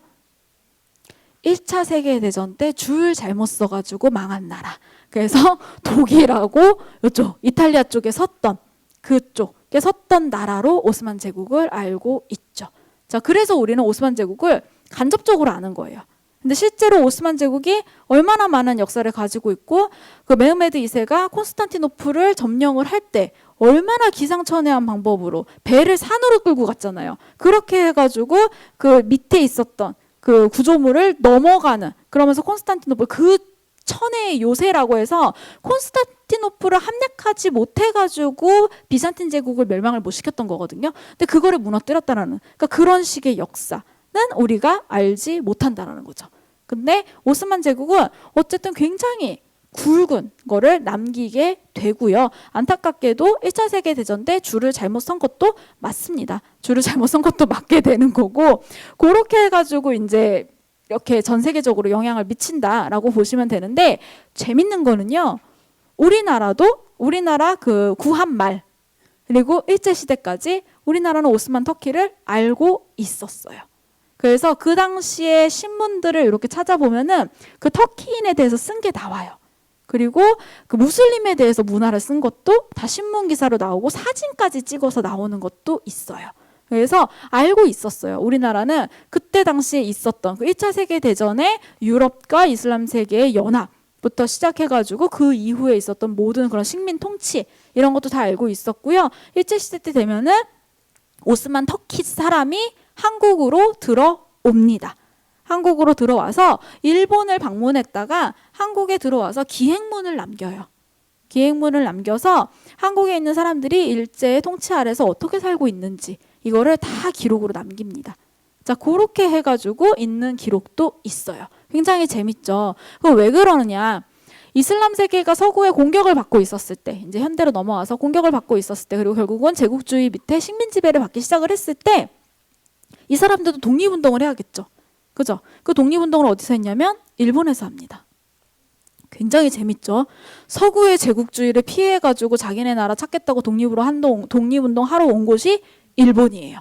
1차 세계대전 때 줄 잘못 써가지고 망한 나라. 그래서 독일하고 이쪽 이탈리아 쪽에 섰던 그쪽에 섰던 나라로 오스만 제국을 알고 있죠. 자, 그래서 우리는 오스만 제국을 간접적으로 아는 거예요. 근데 실제로 오스만 제국이 얼마나 많은 역사를 가지고 있고 그 메흐메드 2세가 콘스탄티노플을 점령을 할 때 얼마나 기상천외한 방법으로 배를 산으로 끌고 갔잖아요. 그렇게 해가지고 그 밑에 있었던 그 구조물을 넘어가는 그러면서 콘스탄티노플 그 천혜의 요새라고 해서 콘스탄티노플을 함락하지 못해가지고 비잔틴 제국을 멸망을 못 시켰던 거거든요. 근데 그거를 무너뜨렸다라는 그러니까 그런 식의 역사는 우리가 알지 못한다라는 거죠. 근데 오스만 제국은 어쨌든 굉장히 굵은 거를 남기게 되고요. 안타깝게도 1차 세계대전 때 줄을 잘못 선 것도 맞습니다. 줄을 잘못 선 것도 맞게 되는 거고 그렇게 해가지고 이제 이렇게 전 세계적으로 영향을 미친다라고 보시면 되는데 재밌는 거는요. 우리나라 그 구한 말 그리고 일제시대까지 우리나라는 오스만 터키를 알고 있었어요. 그래서 그 당시에 신문들을 이렇게 찾아보면은 그 터키인에 대해서 쓴 게 나와요. 그리고 그 무슬림에 대해서 문화를 쓴 것도 다 신문 기사로 나오고 사진까지 찍어서 나오는 것도 있어요. 그래서 알고 있었어요. 우리나라는 그때 당시에 있었던 그 1차 세계대전에 유럽과 이슬람 세계의 연합 부터 시작해가지고 그 이후에 있었던 모든 그런 식민 통치 이런 것도 다 알고 있었고요. 일제시대 때 되면은 오스만 터키 사람이 한국으로 들어옵니다. 한국으로 들어와서 일본을 방문했다가 한국에 들어와서 기행문을 남겨요. 기행문을 남겨서 한국에 있는 사람들이 일제의 통치 아래서 어떻게 살고 있는지 이거를 다 기록으로 남깁니다. 자, 그렇게 해가지고 있는 기록도 있어요. 굉장히 재밌죠. 그럼 왜 그러느냐? 이슬람 세계가 서구의 공격을 받고 있었을 때, 이제 현대로 넘어와서 공격을 받고 있었을 때, 그리고 결국은 제국주의 밑에 식민 지배를 받기 시작을 했을 때, 이 사람들도 독립운동을 해야겠죠. 그죠? 그 독립운동을 어디서 했냐면 일본에서 합니다. 굉장히 재밌죠. 서구의 제국주의를 피해가지고 자기네 나라 찾겠다고 독립운동 하러 온 곳이 일본이에요.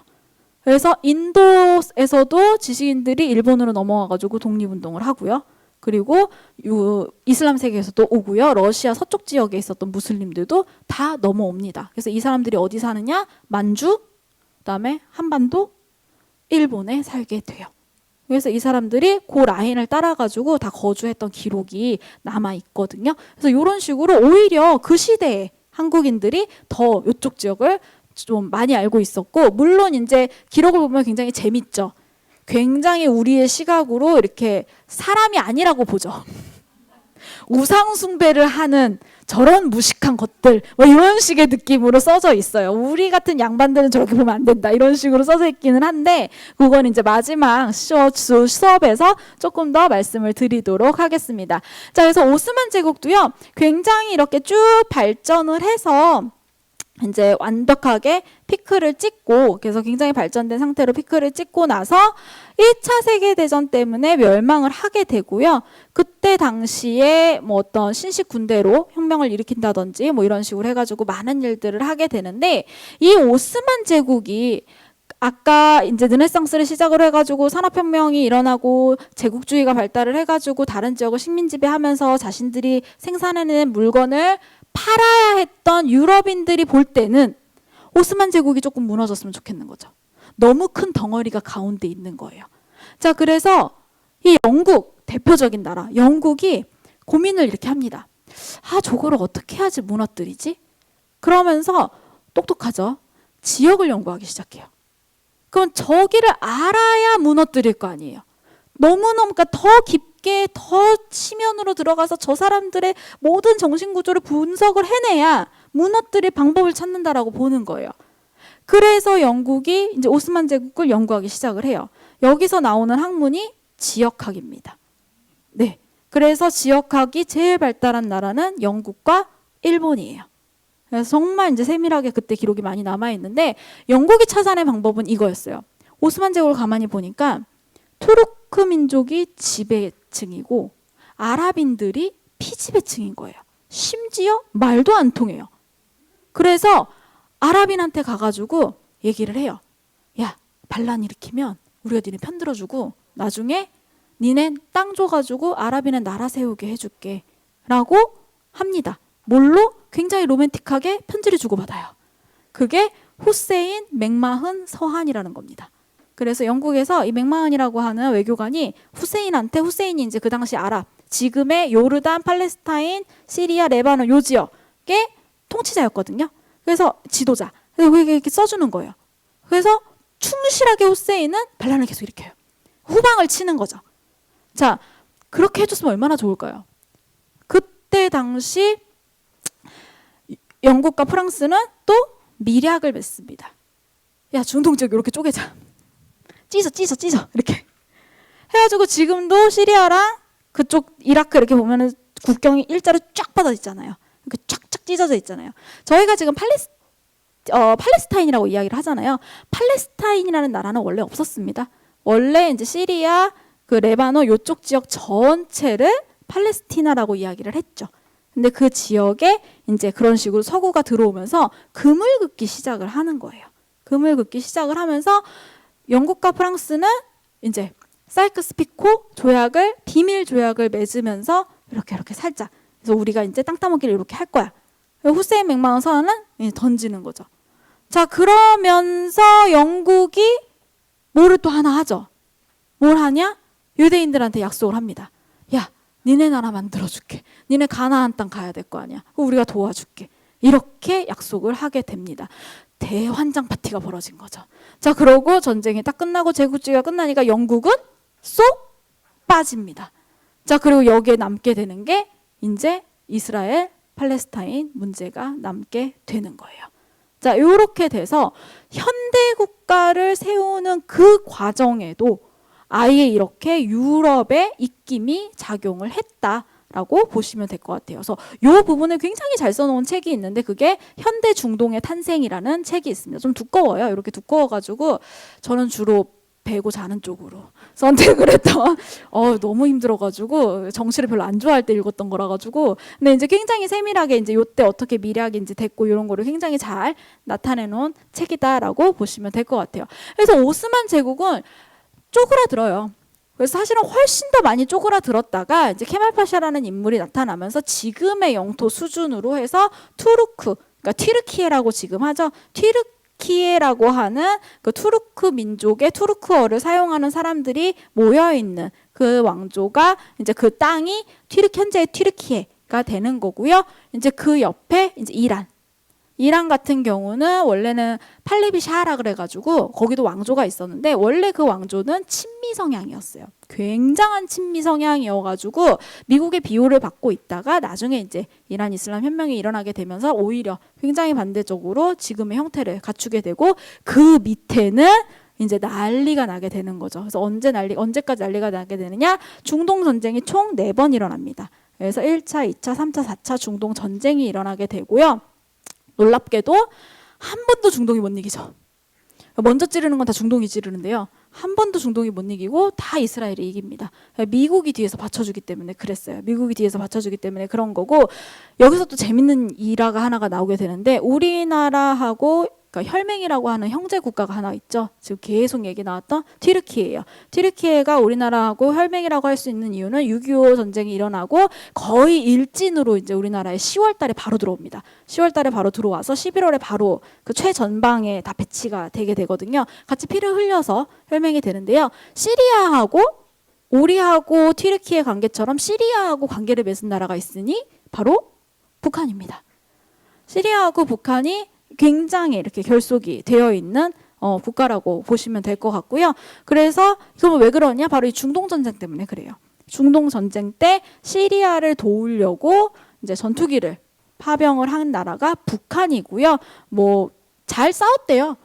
그래서 인도에서도 지식인들이 일본으로 넘어와가지고 독립운동을 하고요. 그리고 이슬람 세계에서도 오고요. 러시아 서쪽 지역에 있었던 무슬림들도 다 넘어옵니다. 그래서 이 사람들이 어디 사느냐? 만주, 그다음에 한반도, 일본에 살게 돼요. 그래서 이 사람들이 그 라인을 따라가지고 다 거주했던 기록이 남아있거든요. 그래서 이런 식으로 오히려 그 시대에 한국인들이 더 이쪽 지역을 좀 많이 알고 있었고, 물론 이제 기록을 보면 굉장히 재밌죠. 굉장히 우리의 시각으로 이렇게 사람이 아니라고 보죠. 우상 숭배를 하는 저런 무식한 것들, 뭐 이런 식의 느낌으로 써져 있어요. 우리 같은 양반들은 저렇게 보면 안 된다 이런 식으로 써져 있기는 한데, 그건 이제 마지막 수업에서 조금 더 말씀을 드리도록 하겠습니다. 자, 그래서 오스만 제국도요 굉장히 이렇게 쭉 발전을 해서 이제 완벽하게 피크를 찍고, 그래서 굉장히 발전된 상태로 피크를 찍고 나서 1차 세계대전 때문에 멸망을 하게 되고요. 그때 당시에 뭐 어떤 신식 군대로 혁명을 일으킨다든지 뭐 이런 식으로 해가지고 많은 일들을 하게 되는데, 이 오스만 제국이 아까 이제 르네상스를 시작으로 해가지고 산업혁명이 일어나고 제국주의가 발달을 해가지고 다른 지역을 식민지배하면서 자신들이 생산해낸 물건을 팔아야 했던 유럽인들이 볼 때는 오스만 제국이 조금 무너졌으면 좋겠는 거죠. 너무 큰 덩어리가 가운데 있는 거예요. 자, 그래서 이 영국, 대표적인 나라 영국이 고민을 이렇게 합니다. 아, 저거를 어떻게 해야지 무너뜨리지? 그러면서 똑똑하죠. 지역을 연구하기 시작해요. 그럼 저기를 알아야 무너뜨릴 거 아니에요. 너무너무 그러니까 더 깊게 더 치면으로 들어가서 저 사람들의 모든 정신구조를 분석을 해내야 무너뜨릴 방법을 찾는다라고 보는 거예요. 그래서 영국이 이제 오스만 제국을 연구하기 시작을 해요. 여기서 나오는 학문이 지역학입니다. 네, 그래서 지역학이 제일 발달한 나라는 영국과 일본이에요. 그래서 정말 이제 세밀하게 그때 기록이 많이 남아 있는데, 영국이 찾아낸 방법은 이거였어요. 오스만 제국을 가만히 보니까 투르크 민족이 지배층이고 아랍인들이 피지배층인 거예요. 심지어 말도 안 통해요. 그래서 아랍인한테 가가지고 얘기를 해요. 야, 반란 일으키면 우리가 니네 편들어주고 나중에 니네 땅 줘가지고 아랍인은 나라 세우게 해줄게 라고 합니다. 뭘로? 굉장히 로맨틱하게 편지를 주고받아요. 그게 후세인 맥마흔 서한이라는 겁니다. 그래서 영국에서 이 맥마흔이라고 하는 외교관이 후세인한테, 후세인이 이제 그 당시 아랍, 지금의 요르단, 팔레스타인, 시리아, 레바논 요 지역의 통치자였거든요. 그래서 지도자. 그래서 이렇게 써주는 거예요. 그래서 충실하게 후세인은 반란을 계속 일으켜요. 후방을 치는 거죠. 자, 그렇게 해줬으면 얼마나 좋을까요? 그때 당시 영국과 프랑스는 또 밀약을 맺습니다. 야, 중동 지역 이렇게 쪼개자. 찢어 이렇게 해가지고 지금도 시리아랑 그쪽 이라크 이렇게 보면은 국경이 일자로 쫙 뻗어 있잖아요. 이렇게 쫙쫙 찢어져 있잖아요. 저희가 지금 팔레스타인이라고 이야기를 하잖아요. 팔레스타인이라는 나라는 원래 없었습니다. 원래 이제 시리아, 그 레바논 요쪽 지역 전체를 팔레스티나라고 이야기를 했죠. 근데 그 지역에 이제 그런 식으로 서구가 들어오면서 금을 긋기 시작을 하는 거예요. 금을 긋기 시작을 하면서 영국과 프랑스는 이제 사이크스-피코 조약을, 비밀 조약을 맺으면서 이렇게 살자. 그래서 우리가 이제 땅 따먹기를 이렇게 할 거야. 후세인 맥마흔 서한은 던지는 거죠. 자, 그러면서 영국이 뭐를 또 하나 하죠. 뭘 하냐? 유대인들한테 약속을 합니다. 야, 니네 나라 만들어줄게. 니네 가나안 땅 가야 될 거 아니야. 우리가 도와줄게. 이렇게 약속을 하게 됩니다. 대환장 파티가 벌어진 거죠. 자, 그러고 전쟁이 딱 끝나고 제국주의가 끝나니까 영국은 쏙 빠집니다. 자, 그리고 여기에 남게 되는 게 이제 이스라엘, 팔레스타인 문제가 남게 되는 거예요. 자, 이렇게 돼서 현대 국가를 세우는 그 과정에도 아예 이렇게 유럽의 입김이 작용을 했다라고 보시면 될 것 같아요. 그래서 이 부분을 굉장히 잘 써놓은 책이 있는데 그게 현대 중동의 탄생이라는 책이 있습니다. 좀 두꺼워요. 이렇게 두꺼워가지고 저는 주로 배고 자는 쪽으로 선택을 했던 너무 힘들어가지고 정치를 별로 안 좋아할 때 읽었던 거라 가지고 근데 이제 굉장히 세밀하게 이제 요때 어떻게 미래학이 이제 됐고 이런 거를 굉장히 잘 나타내 놓은 책이다라고 보시면 될 것 같아요. 그래서 오스만 제국은 쪼그라들어요. 그래서 사실은 훨씬 더 많이 쪼그라들었다가 이제 케말 파샤라는 인물이 나타나면서 지금의 영토 수준으로 해서 투르크, 그러니까 튀르키예라고 지금 하죠. 튀르키예라고 하는 그 투르크 민족의 투르크어를 사용하는 사람들이 모여 있는 그 왕조가 이제 그 땅이 현재의 튀르키예가 되는 거고요. 이제 그 옆에 이제 이란 같은 경우는 원래는 팔레비 샤라 그래가지고 거기도 왕조가 있었는데 원래 그 왕조는 친미 성향이었어요. 굉장한 친미 성향이어가지고 미국의 비호를 받고 있다가 나중에 이제 이란 이슬람 혁명이 일어나게 되면서 오히려 굉장히 반대적으로 지금의 형태를 갖추게 되고 그 밑에는 이제 난리가 나게 되는 거죠. 그래서 언제까지 난리가 나게 되느냐? 중동 전쟁이 총 4번 일어납니다. 그래서 1차, 2차, 3차, 4차 중동 전쟁이 일어나게 되고요. 놀랍게도 한 번도 중동이 못 이기죠. 먼저 찌르는 건 다 중동이 찌르는데요. 한 번도 중동이 못 이기고 다 이스라엘이 이깁니다. 미국이 뒤에서 받쳐주기 때문에 그랬어요. 미국이 뒤에서 받쳐주기 때문에 그런 거고 여기서 또 재밌는 일화가 하나가 나오게 되는데 우리나라하고 그러니까 혈맹이라고 하는 형제 국가가 하나 있죠. 지금 계속 얘기 나왔던 튀르키예요. 튀르키예가 우리나라하고 혈맹이라고 할 수 있는 이유는 6.25 전쟁이 일어나고 거의 일진으로 이제 우리나라에 10월 달에 바로 들어옵니다. 10월 달에 바로 들어와서 11월에 바로 그 최전방에 다 배치가 되게 되거든요. 같이 피를 흘려서 혈맹이 되는데요. 시리아하고 우리하고 튀르키예 관계처럼 시리아하고 관계를 맺은 나라가 있으니 바로 북한입니다. 시리아하고 북한이 굉장히 이렇게 결속이 되어 있는 국가라고 보시면 될 것 같고요. 그래서 그럼 왜 그러냐? 바로 이 중동 전쟁 때문에 그래요. 중동 전쟁 때 시리아를 도우려고 이제 전투기를 파병을 한 나라가 북한이고요. 뭐 잘 싸웠대요.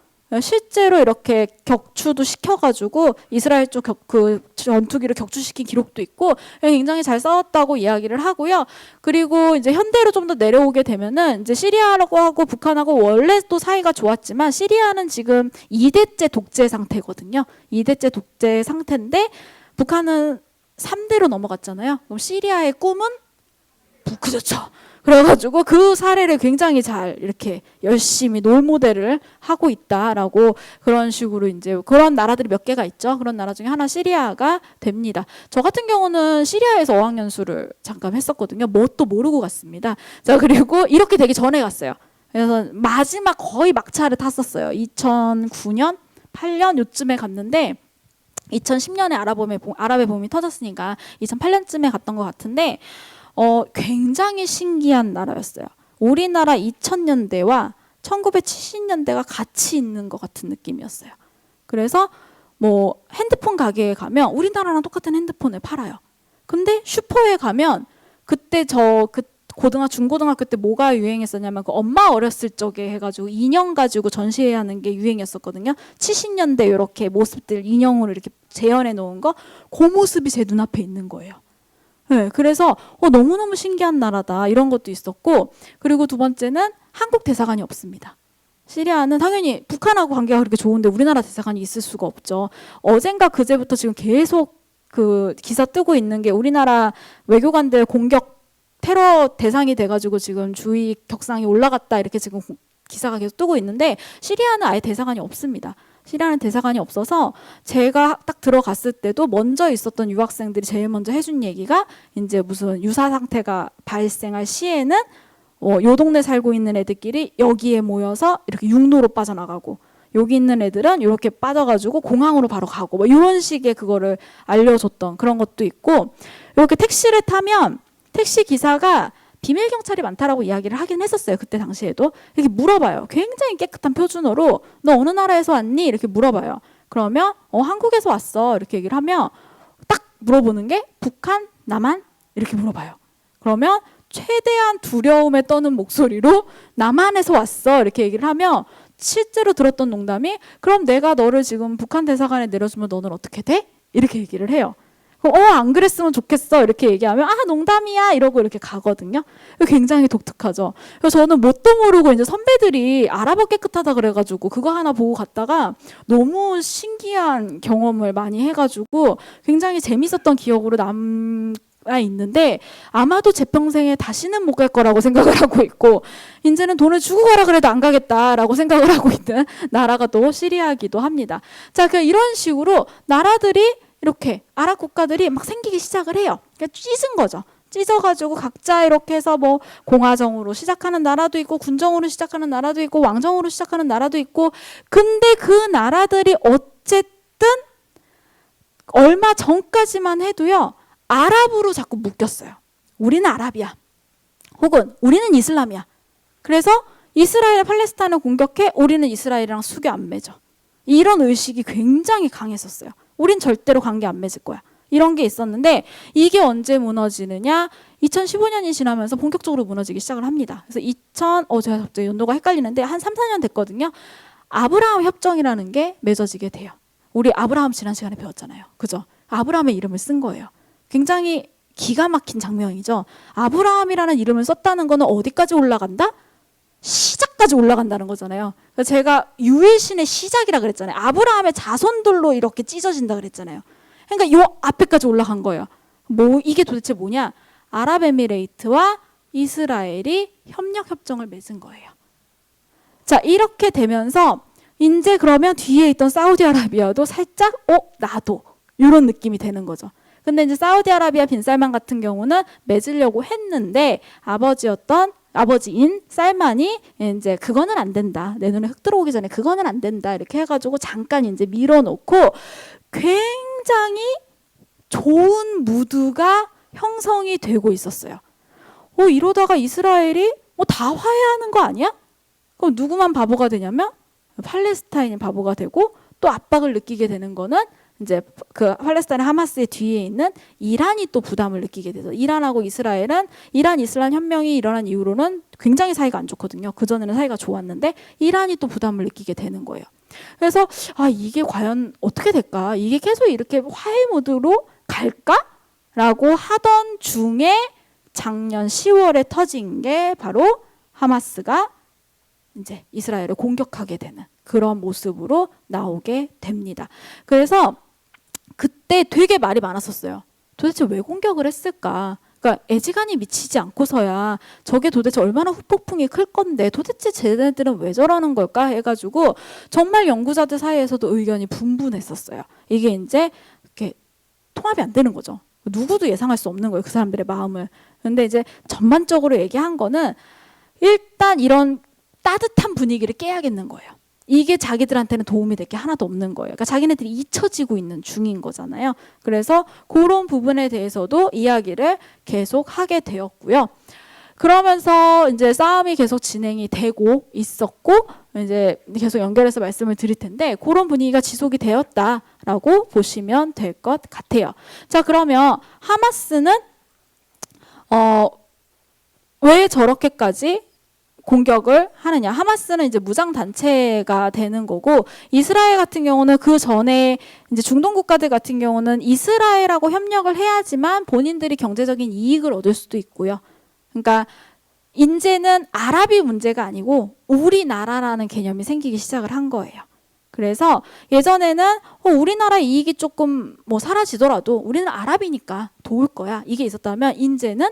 실제로 이렇게 격추도 시켜가지고 이스라엘 쪽 그 전투기를 격추시킨 기록도 있고 굉장히 잘 싸웠다고 이야기를 하고요. 그리고 이제 현대로 좀 더 내려오게 되면은 이제 시리아라고 하고 북한하고 원래 또 사이가 좋았지만 시리아는 지금 2대째 독재 상태거든요. 2대째 독재 상태인데 북한은 3대로 넘어갔잖아요. 그럼 시리아의 꿈은 그렇죠. 그래가지고 그 사례를 굉장히 잘 이렇게 열심히 롤모델을 하고 있다라고 그런 식으로 이제 그런 나라들이 몇 개가 있죠. 그런 나라 중에 하나 시리아가 됩니다. 저 같은 경우는 시리아에서 어학연수를 잠깐 했었거든요. 뭣도 모르고 갔습니다. 자, 그리고 이렇게 되기 전에 갔어요. 그래서 마지막 거의 막차를 탔었어요. 2009년, 8년 요쯤에 갔는데 2010년에 아랍의 봄이 터졌으니까 2008년쯤에 갔던 것 같은데 굉장히 신기한 나라였어요. 우리나라 2000년대와 1970년대가 같이 있는 것 같은 느낌이었어요. 그래서 뭐 핸드폰 가게에 가면 우리나라랑 똑같은 핸드폰을 팔아요. 근데 슈퍼에 가면 그때 중고등학교 때 뭐가 유행했었냐면 그 엄마 어렸을 적에 해가지고 인형 가지고 전시회 하는 게 유행이었었거든요. 70년대 이렇게 모습들 인형으로 이렇게 재현해 놓은 거, 그 모습이 제 눈앞에 있는 거예요. 네, 그래서 너무너무 신기한 나라다 이런 것도 있었고 그리고 두 번째는 한국 대사관이 없습니다. 시리아는 당연히 북한하고 관계가 그렇게 좋은데 우리나라 대사관이 있을 수가 없죠. 어젠가 그제부터 지금 계속 그 기사 뜨고 있는 게 우리나라 외교관들 공격 테러 대상이 돼가지고 지금 주의 격상이 올라갔다 이렇게 지금 기사가 계속 뜨고 있는데 시리아는 아예 대사관이 없습니다. 시리아는 대사관이 없어서 제가 딱 들어갔을 때도 먼저 있었던 유학생들이 제일 먼저 해준 얘기가 이제 무슨 유사 상태가 발생할 시에는 요 동네 살고 있는 애들끼리 여기에 모여서 이렇게 육로로 빠져나가고 여기 있는 애들은 이렇게 빠져가지고 공항으로 바로 가고 뭐 이런 식의 그거를 알려줬던 그런 것도 있고, 이렇게 택시를 타면 택시 기사가 비밀 경찰이 많다라고 이야기를 하긴 했었어요. 그때 당시에도 이렇게 물어봐요. 굉장히 깨끗한 표준어로 너 어느 나라에서 왔니? 이렇게 물어봐요. 그러면 한국에서 왔어 이렇게 얘기를 하면 딱 물어보는 게 북한, 남한 이렇게 물어봐요. 그러면 최대한 두려움에 떠는 목소리로 남한에서 왔어 이렇게 얘기를 하면 실제로 들었던 농담이 그럼 내가 너를 지금 북한 대사관에 내려주면 너는 어떻게 돼? 이렇게 얘기를 해요. 안 그랬으면 좋겠어 이렇게 얘기하면 농담이야 이러고 이렇게 가거든요. 굉장히 독특하죠. 그래서 저는 뭣도 모르고 이제 선배들이 아랍어 깨끗하다 그래가지고 그거 하나 보고 갔다가 너무 신기한 경험을 많이 해가지고 굉장히 재밌었던 기억으로 남아 있는데, 아마도 제 평생에 다시는 못 갈 거라고 생각을 하고 있고, 이제는 돈을 주고 가라 그래도 안 가겠다라고 생각을 하고 있는 나라가 또 시리아이기도 합니다. 자, 이런 식으로 나라들이 이렇게 아랍 국가들이 막 생기기 시작을 해요. 그러니까 찢은 거죠. 찢어가지고 각자 이렇게 해서 뭐 공화정으로 시작하는 나라도 있고 군정으로 시작하는 나라도 있고 왕정으로 시작하는 나라도 있고, 근데 그 나라들이 어쨌든 얼마 전까지만 해도요 아랍으로 자꾸 묶였어요. 우리는 아랍이야. 혹은 우리는 이슬람이야. 그래서 이스라엘 팔레스타인을 공격해 우리는 이스라엘이랑 수교 안 맺어. 이런 의식이 굉장히 강했었어요. 우린 절대로 관계 안 맺을 거야. 이런 게 있었는데 이게 언제 무너지느냐? 2015년이 지나면서 본격적으로 무너지기 시작을 합니다. 그래서 제가 갑자기 연도가 헷갈리는데 한 3, 4년 됐거든요. 아브라함 협정이라는 게 맺어지게 돼요. 우리 아브라함 지난 시간에 배웠잖아요. 그죠? 아브라함의 이름을 쓴 거예요. 굉장히 기가 막힌 장면이죠. 아브라함이라는 이름을 썼다는 거는 어디까지 올라간다? 시작까지 올라간다는 거잖아요. 제가 유일신의 시작이라 그랬잖아요. 아브라함의 자손들로 이렇게 찢어진다 그랬잖아요. 그러니까 요 앞에까지 올라간 거예요. 이게 도대체 뭐냐? 아랍에미레이트와 이스라엘이 협력협정을 맺은 거예요. 자, 이렇게 되면서 이제 그러면 뒤에 있던 사우디아라비아도 살짝 나도 이런 느낌이 되는 거죠. 근데 이제 사우디아라비아 빈살만 같은 경우는 맺으려고 했는데 아버지인 살만이 이제 그거는 안 된다. 내 눈에 흙 들어오기 전에 그거는 안 된다. 이렇게 해가지고 잠깐 이제 밀어놓고 굉장히 좋은 무드가 형성이 되고 있었어요. 이러다가 이스라엘이 다 화해하는 거 아니야? 그럼 누구만 바보가 되냐면 팔레스타인이 바보가 되고, 또 압박을 느끼게 되는 거는 이제 그 팔레스타인 하마스의 뒤에 있는 이란이 또 부담을 느끼게 돼서, 이란하고 이스라엘은 이란 이슬람 혁명이 일어난 이후로는 굉장히 사이가 안 좋거든요. 그전에는 사이가 좋았는데 이란이 또 부담을 느끼게 되는 거예요. 그래서 이게 과연 어떻게 될까? 이게 계속 이렇게 화해 모드로 갈까라고 하던 중에 작년 10월에 터진 게 바로 하마스가 이제 이스라엘을 공격하게 되는 그런 모습으로 나오게 됩니다. 그래서 그때 되게 말이 많았었어요. 도대체 왜 공격을 했을까? 그러니까 애지간히 미치지 않고서야 저게 도대체 얼마나 후폭풍이 클 건데 도대체 쟤네들은 왜 저러는 걸까 해가지고 정말 연구자들 사이에서도 의견이 분분했었어요. 이게 이제 이렇게 통합이 안 되는 거죠. 누구도 예상할 수 없는 거예요. 그 사람들의 마음을. 근데 이제 전반적으로 얘기한 거는 일단 이런 따뜻한 분위기를 깨야겠는 거예요. 이게 자기들한테는 도움이 될 게 하나도 없는 거예요. 그러니까 자기네들이 잊혀지고 있는 중인 거잖아요. 그래서 그런 부분에 대해서도 이야기를 계속 하게 되었고요. 그러면서 이제 싸움이 계속 진행이 되고 있었고, 이제 계속 연결해서 말씀을 드릴 텐데 그런 분위기가 지속이 되었다라고 보시면 될 것 같아요. 자, 그러면 하마스는 왜 저렇게까지 공격을 하느냐? 하마스는 이제 무장 단체가 되는 거고, 이스라엘 같은 경우는 그 전에 이제 중동 국가들 같은 경우는 이스라엘하고 협력을 해야지만 본인들이 경제적인 이익을 얻을 수도 있고요. 그러니까 이제는 아랍이 문제가 아니고 우리나라라는 개념이 생기기 시작을 한 거예요. 그래서 예전에는 우리나라 이익이 조금 사라지더라도 우리는 아랍이니까 도울 거야, 이게 있었다면 이제는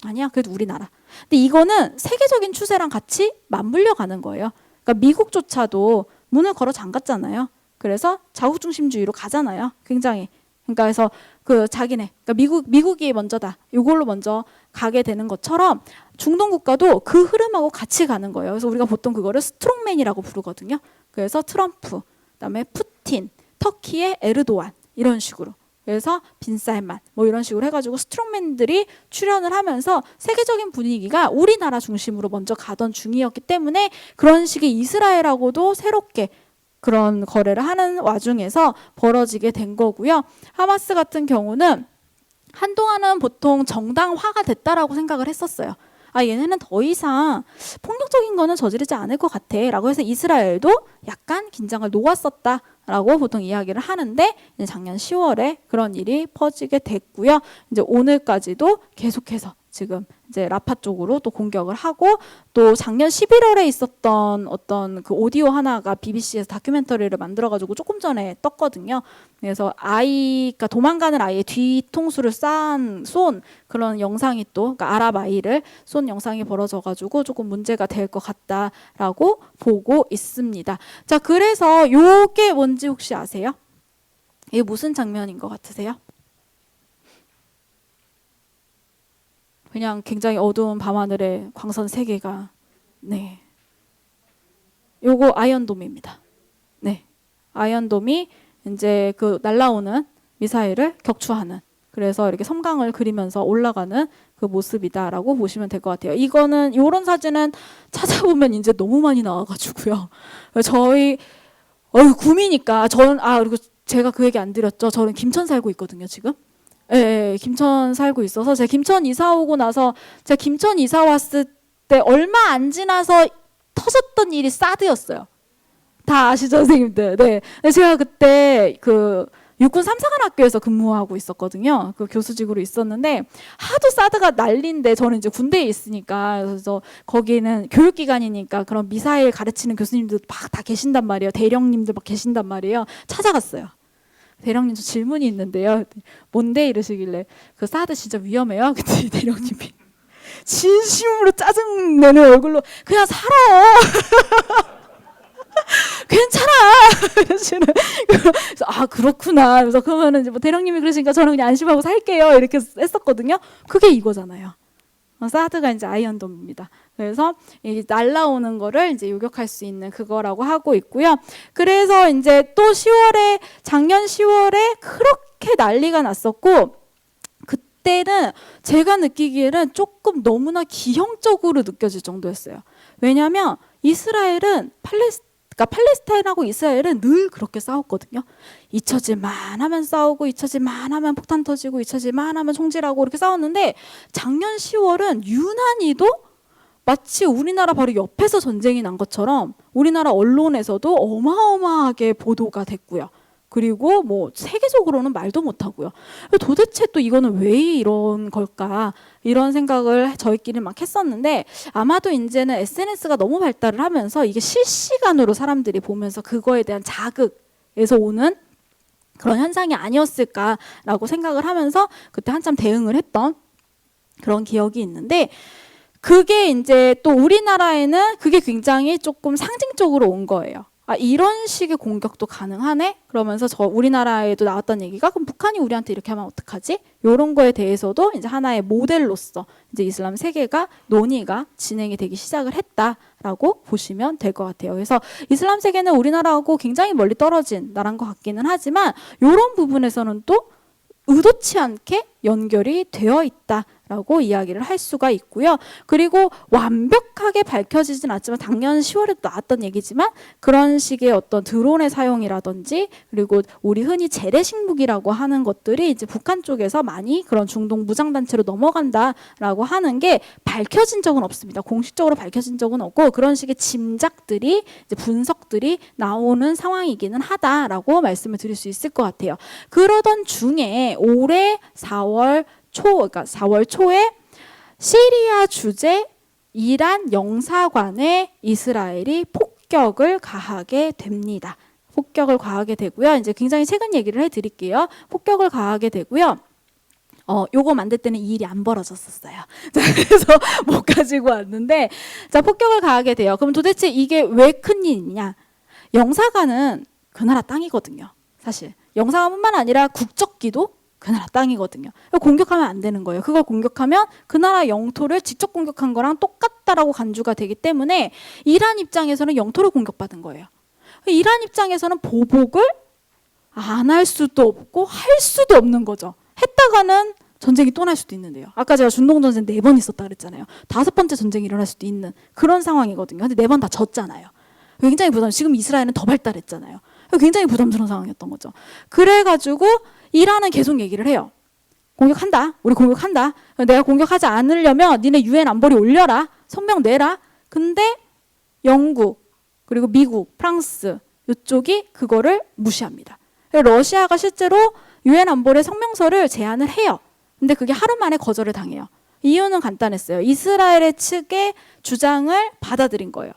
아니야, 그래도 우리나라. 근데 이거는 세계적인 추세랑 같이 맞물려 가는 거예요. 그러니까 미국조차도 문을 걸어 잠갔잖아요. 그래서 자국 중심주의로 가잖아요. 굉장히. 그래서 그러니까 미국이 먼저다. 이걸로 먼저 가게 되는 것처럼 중동 국가도 그 흐름하고 같이 가는 거예요. 그래서 우리가 보통 그거를 스트롱맨이라고 부르거든요. 그래서 트럼프, 그다음에 푸틴, 터키의 에르도안 이런 식으로. 그래서 빈살만 뭐 이런 식으로 해가지고 스트롱맨들이 출연을 하면서 세계적인 분위기가 우리나라 중심으로 먼저 가던 중이었기 때문에 그런 식의 이스라엘하고도 새롭게 그런 거래를 하는 와중에서 벌어지게 된 거고요. 하마스 같은 경우는 한동안은 보통 정당화가 됐다라고 생각을 했었어요. 얘네는 더 이상 폭력적인 거는 저지르지 않을 것 같아 라고 해서 이스라엘도 약간 긴장을 놓았었다 라고 보통 이야기를 하는데 이제 작년 10월에 그런 일이 퍼지게 됐고요. 이제 오늘까지도 계속해서 지금 이제 라파 쪽으로 또 공격을 하고 또 작년 11월에 있었던 어떤 그 오디오 하나가 BBC에서 다큐멘터리를 만들어가지고 조금 전에 떴거든요. 그래서 아이가 도망가는 아이의 뒤통수를 쏜 그런 영상이 또 그러니까 아랍 아이를 쏜 영상이 벌어져가지고 조금 문제가 될 것 같다라고 보고 있습니다. 자, 그래서 요게 뭔지 혹시 아세요? 이게 무슨 장면인 것 같으세요? 그냥 굉장히 어두운 밤하늘에 광선 3개가 네. 요거 아이언돔입니다. 네. 아이언돔이 이제 그 날라오는 미사일을 격추하는 그래서 이렇게 섬광을 그리면서 올라가는 그 모습이다라고 보시면 될 것 같아요. 이거는 요런 사진은 찾아보면 이제 너무 많이 나와가지고요. 저희 구미니까 저는 그리고 제가 그 얘기 안 드렸죠. 저는 김천 살고 있거든요 지금. 네, 김천 살고 있어서 제가 김천 이사 오고 나서 제가 김천 이사 왔을 때 얼마 안 지나서 터졌던 일이 사드였어요. 다 아시죠, 선생님들? 네. 제가 그때 그 육군 3사관 학교에서 근무하고 있었거든요. 그 교수직으로 있었는데 하도 사드가 난리인데 저는 이제 군대에 있으니까 그래서 거기는 교육기관이니까 그런 미사일 가르치는 교수님들 막 다 계신단 말이에요. 대령님들 막 계신단 말이에요. 찾아갔어요. 대령님 저 질문이 있는데요. 뭔데 이러시길래 그 사드 진짜 위험해요. 그때 대령님이 진심으로 짜증내는 얼굴로 그냥 살아. 괜찮아. 그래서 그렇구나. 그래서 그러면은 이제 뭐 대령님이 그러시니까 저는 그냥 안심하고 살게요. 이렇게 했었거든요. 그게 이거잖아요. 사드가 이제 아이언돔입니다. 그래서 이 날라오는 거를 이제 요격할 수 있는 그거라고 하고 있고요. 그래서 이제 또 작년 10월에 그렇게 난리가 났었고 그때는 제가 느끼기에는 조금 너무나 기형적으로 느껴질 정도였어요. 왜냐하면 이스라엘은 팔레스타인하고 이스라엘은 늘 그렇게 싸웠거든요. 잊혀질만 하면 싸우고 잊혀질만 하면 폭탄 터지고 잊혀질만 하면 총질하고 이렇게 싸웠는데 작년 10월은 유난히도 마치 우리나라 바로 옆에서 전쟁이 난 것처럼 우리나라 언론에서도 어마어마하게 보도가 됐고요. 그리고 뭐 세계적으로는 말도 못하고요. 도대체 또 이거는 왜 이런 걸까 이런 생각을 저희끼리 막 했었는데 아마도 이제는 SNS가 너무 발달을 하면서 이게 실시간으로 사람들이 보면서 그거에 대한 자극에서 오는 그런 현상이 아니었을까라고 생각을 하면서 그때 한참 대응을 했던 그런 기억이 있는데 그게 이제 또 우리나라에는 그게 굉장히 조금 상징적으로 온 거예요. 이런 식의 공격도 가능하네? 그러면서 우리나라에도 나왔던 얘기가 그럼 북한이 우리한테 이렇게 하면 어떡하지? 이런 거에 대해서도 이제 하나의 모델로서 이제 이슬람 세계가 논의가 진행이 되기 시작을 했다라고 보시면 될 것 같아요. 그래서 이슬람 세계는 우리나라하고 굉장히 멀리 떨어진 나라인 것 같기는 하지만 이런 부분에서는 또 의도치 않게 연결이 되어 있다라고 이야기를 할 수가 있고요. 그리고 완벽하게 밝혀지진 않지만 작년 10월에도 나왔던 얘기지만 그런 식의 어떤 드론의 사용이라든지 그리고 우리 흔히 재래식 무기라고 하는 것들이 이제 북한 쪽에서 많이 그런 중동 무장단체로 넘어간다라고 하는 게 밝혀진 적은 없습니다. 공식적으로 밝혀진 적은 없고 그런 식의 짐작들이 이제 분석들이 나오는 상황이기는 하다라고 말씀을 드릴 수 있을 것 같아요. 그러던 중에 올해 4월 초에 시리아 주재 이란 영사관에 이스라엘이 폭격을 가하게 됩니다. 폭격을 가하게 되고요. 이제 굉장히 최근 얘기를 해드릴게요. 폭격을 가하게 되고요. 요거 만들 때는 이 일이 안 벌어졌었어요. 그래서 못 가지고 왔는데, 자, 폭격을 가하게 돼요. 그럼 도대체 이게 왜 큰 일이냐? 영사관은 그 나라 땅이거든요. 사실. 영사관뿐만 아니라 국적기도 그 나라 땅이거든요. 공격하면 안 되는 거예요. 그걸 공격하면 그 나라 영토를 직접 공격한 거랑 똑같다라고 간주가 되기 때문에 이란 입장에서는 영토를 공격받은 거예요. 이란 입장에서는 보복을 안 할 수도 없고 할 수도 없는 거죠. 했다가는 전쟁이 또 날 수도 있는데요. 아까 제가 중동전쟁 4번 있었다 그랬잖아요. 5번째 전쟁이 일어날 수도 있는 그런 상황이거든요. 근데 4번 다 졌잖아요. 굉장히 지금 이스라엘은 더 발달했잖아요. 굉장히 부담스러운 상황이었던 거죠. 그래가지고 이란은 계속 얘기를 해요. 공격한다. 우리 공격한다. 내가 공격하지 않으려면 니네 유엔 안보리 올려라. 성명 내라. 근데 영국 그리고 미국, 프랑스 이쪽이 그거를 무시합니다. 러시아가 실제로 유엔 안보리 성명서를 제안을 해요. 근데 그게 하루 만에 거절을 당해요. 이유는 간단했어요. 이스라엘의 측의 주장을 받아들인 거예요.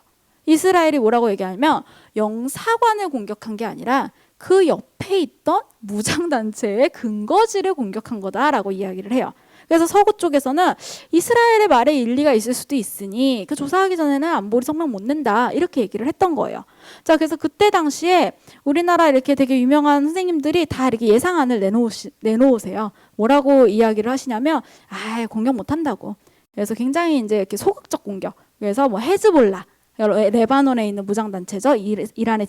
이스라엘이 뭐라고 얘기하냐면 영사관을 공격한 게 아니라 그 옆에 있던 무장단체의 근거지를 공격한 거다라고 이야기를 해요. 그래서 서구 쪽에서는 이스라엘의 말에 일리가 있을 수도 있으니 그 조사하기 전에는 안보리 성명 못 낸다 이렇게 얘기를 했던 거예요. 자, 그래서 그때 당시에 우리나라 이렇게 되게 유명한 선생님들이 다 이렇게 예상안을 내놓으세요. 뭐라고 이야기를 하시냐면 공격 못 한다고. 그래서 굉장히 이제 이렇게 소극적 공격. 그래서 뭐 헤즈볼라 레바논에 있는 무장단체죠. 이란의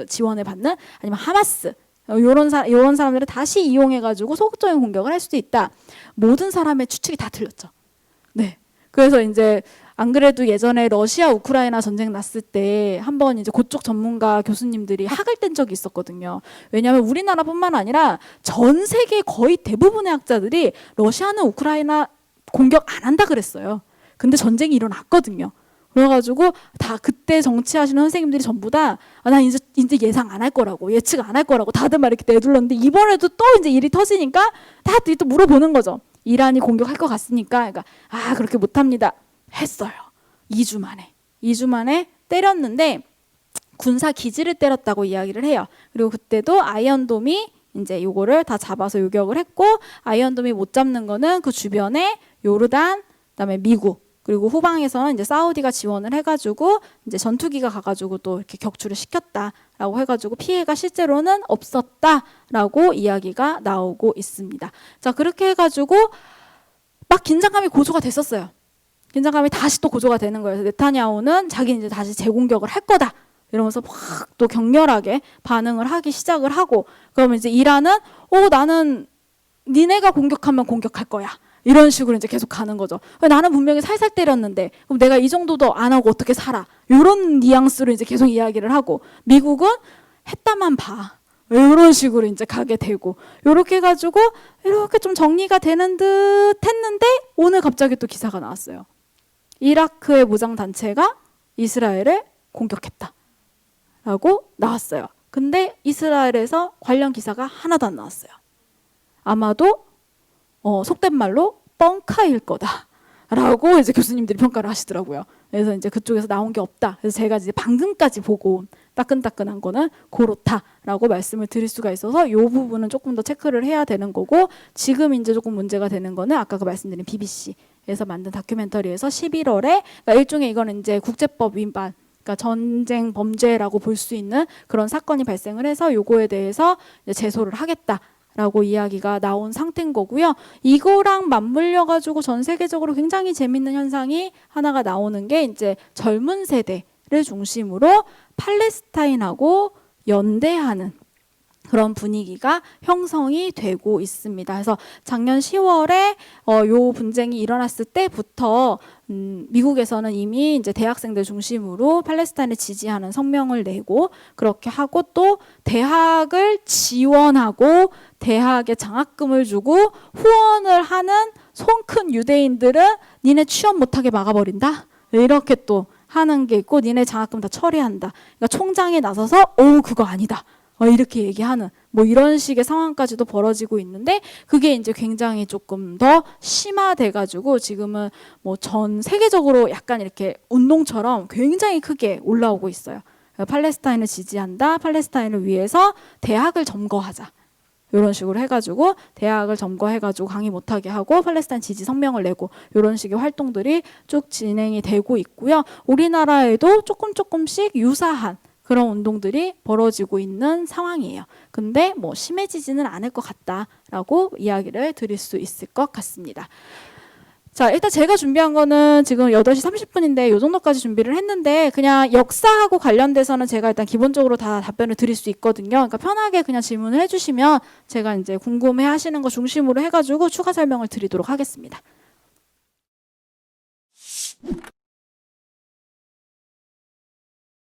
지원을 받는 아니면 하마스 요런 사람들을 다시 이용해가지고 소극적인 공격을 할 수도 있다. 모든 사람의 추측이 다 틀렸죠. 네. 그래서 이제 안 그래도 예전에 러시아 우크라이나 전쟁 났을 때 한번 이제 그쪽 전문가 교수님들이 학을 뗀 적이 있었거든요. 왜냐하면 우리나라뿐만 아니라 전 세계 거의 대부분의 학자들이 러시아는 우크라이나 공격 안 한다 그랬어요. 근데 전쟁이 일어났거든요. 그래가지고 다 그때 정치하시는 선생님들이 전부 다 나 이제 예상 안 할 거라고 예측 안 할 거라고 다들 막 이렇게 내둘렀는데 이번에도 또 이제 일이 터지니까 다들 또 물어보는 거죠. 이란이 공격할 것 같으니까 그러니까 그렇게 못합니다. 했어요. 2주 만에 때렸는데 군사 기지를 때렸다고 이야기를 해요. 그리고 그때도 아이언돔이 이제 요거를 다 잡아서 요격을 했고 아이언돔이 못 잡는 거는 그 주변에 요르단 그다음에 미국 그리고 후방에서는 이제 사우디가 지원을 해가지고 이제 전투기가 가가지고 또 이렇게 격추를 시켰다라고 해가지고 피해가 실제로는 없었다라고 이야기가 나오고 있습니다. 자, 그렇게 해가지고 막 긴장감이 고조가 됐었어요. 긴장감이 다시 또 고조가 되는 거예요. 네타냐후는 자기는 이제 다시 재공격을 할 거다 이러면서 막 또 격렬하게 반응을 하기 시작을 하고 그러면 이제 이란은 나는 니네가 공격하면 공격할 거야. 이런 식으로 이제 계속 가는 거죠. 나는 분명히 살살 때렸는데 그럼 내가 이 정도도 안 하고 어떻게 살아? 이런 뉘앙스로 이제 계속 이야기를 하고 미국은 했다만 봐. 이런 식으로 이제 가게 되고 이렇게 해가지고 이렇게 좀 정리가 되는 듯 했는데 오늘 갑자기 또 기사가 나왔어요. 이라크의 무장단체가 이스라엘을 공격했다 라고 나왔어요. 근데 이스라엘에서 관련 기사가 하나도 안 나왔어요. 아마도 속된 말로 뻥카일 거다라고 이제 교수님들이 평가를 하시더라고요. 그래서 이제 그쪽에서 나온 게 없다. 그래서 제가 이제 방금까지 보고 따끈따끈한 거는 그렇다라고 말씀을 드릴 수가 있어서 이 부분은 조금 더 체크를 해야 되는 거고 지금 이제 조금 문제가 되는 거는 아까 그 말씀드린 BBC에서 만든 다큐멘터리에서 11월에 그러니까 일종의 이거는 이제 국제법 위반 그러니까 전쟁 범죄라고 볼 수 있는 그런 사건이 발생을 해서 요거에 대해서 이제 제소를 하겠다라고 이야기가 나온 상태인 거고요. 이거랑 맞물려 가지고 전 세계적으로 굉장히 재밌는 현상이 하나가 나오는 게 이제 젊은 세대를 중심으로 팔레스타인하고 연대하는 그런 분위기가 형성이 되고 있습니다. 그래서 작년 10월에 요 분쟁이 일어났을 때부터 미국에서는 이미 이제 대학생들 중심으로 팔레스타인을 지지하는 성명을 내고 그렇게 하고 또 대학을 지원하고 대학에 장학금을 주고 후원을 하는 손 큰 유대인들은 니네 취업 못하게 막아버린다. 이렇게 또 하는 게 있고 니네 장학금 다 처리한다. 그러니까 총장이 나서서 그거 아니다. 이렇게 얘기하는 뭐 이런 식의 상황까지도 벌어지고 있는데 그게 이제 굉장히 조금 더 심화돼가지고 지금은 뭐 전 세계적으로 약간 이렇게 운동처럼 굉장히 크게 올라오고 있어요. 팔레스타인을 지지한다. 팔레스타인을 위해서 대학을 점거하자. 이런 식으로 해가지고 대학을 점거해가지고 강의 못하게 하고 팔레스타인 지지 성명을 내고 이런 식의 활동들이 쭉 진행이 되고 있고요. 우리나라에도 조금씩 유사한 그런 운동들이 벌어지고 있는 상황이에요. 근데 뭐 심해지지는 않을 것 같다라고 이야기를 드릴 수 있을 것 같습니다. 자, 일단 제가 준비한 거는 지금 8시 30분인데 요 정도까지 준비를 했는데 그냥 역사하고 관련돼서는 제가 일단 기본적으로 다 답변을 드릴 수 있거든요. 그러니까 편하게 그냥 질문을 해주시면 제가 이제 궁금해 하시는 거 중심으로 해가지고 추가 설명을 드리도록 하겠습니다.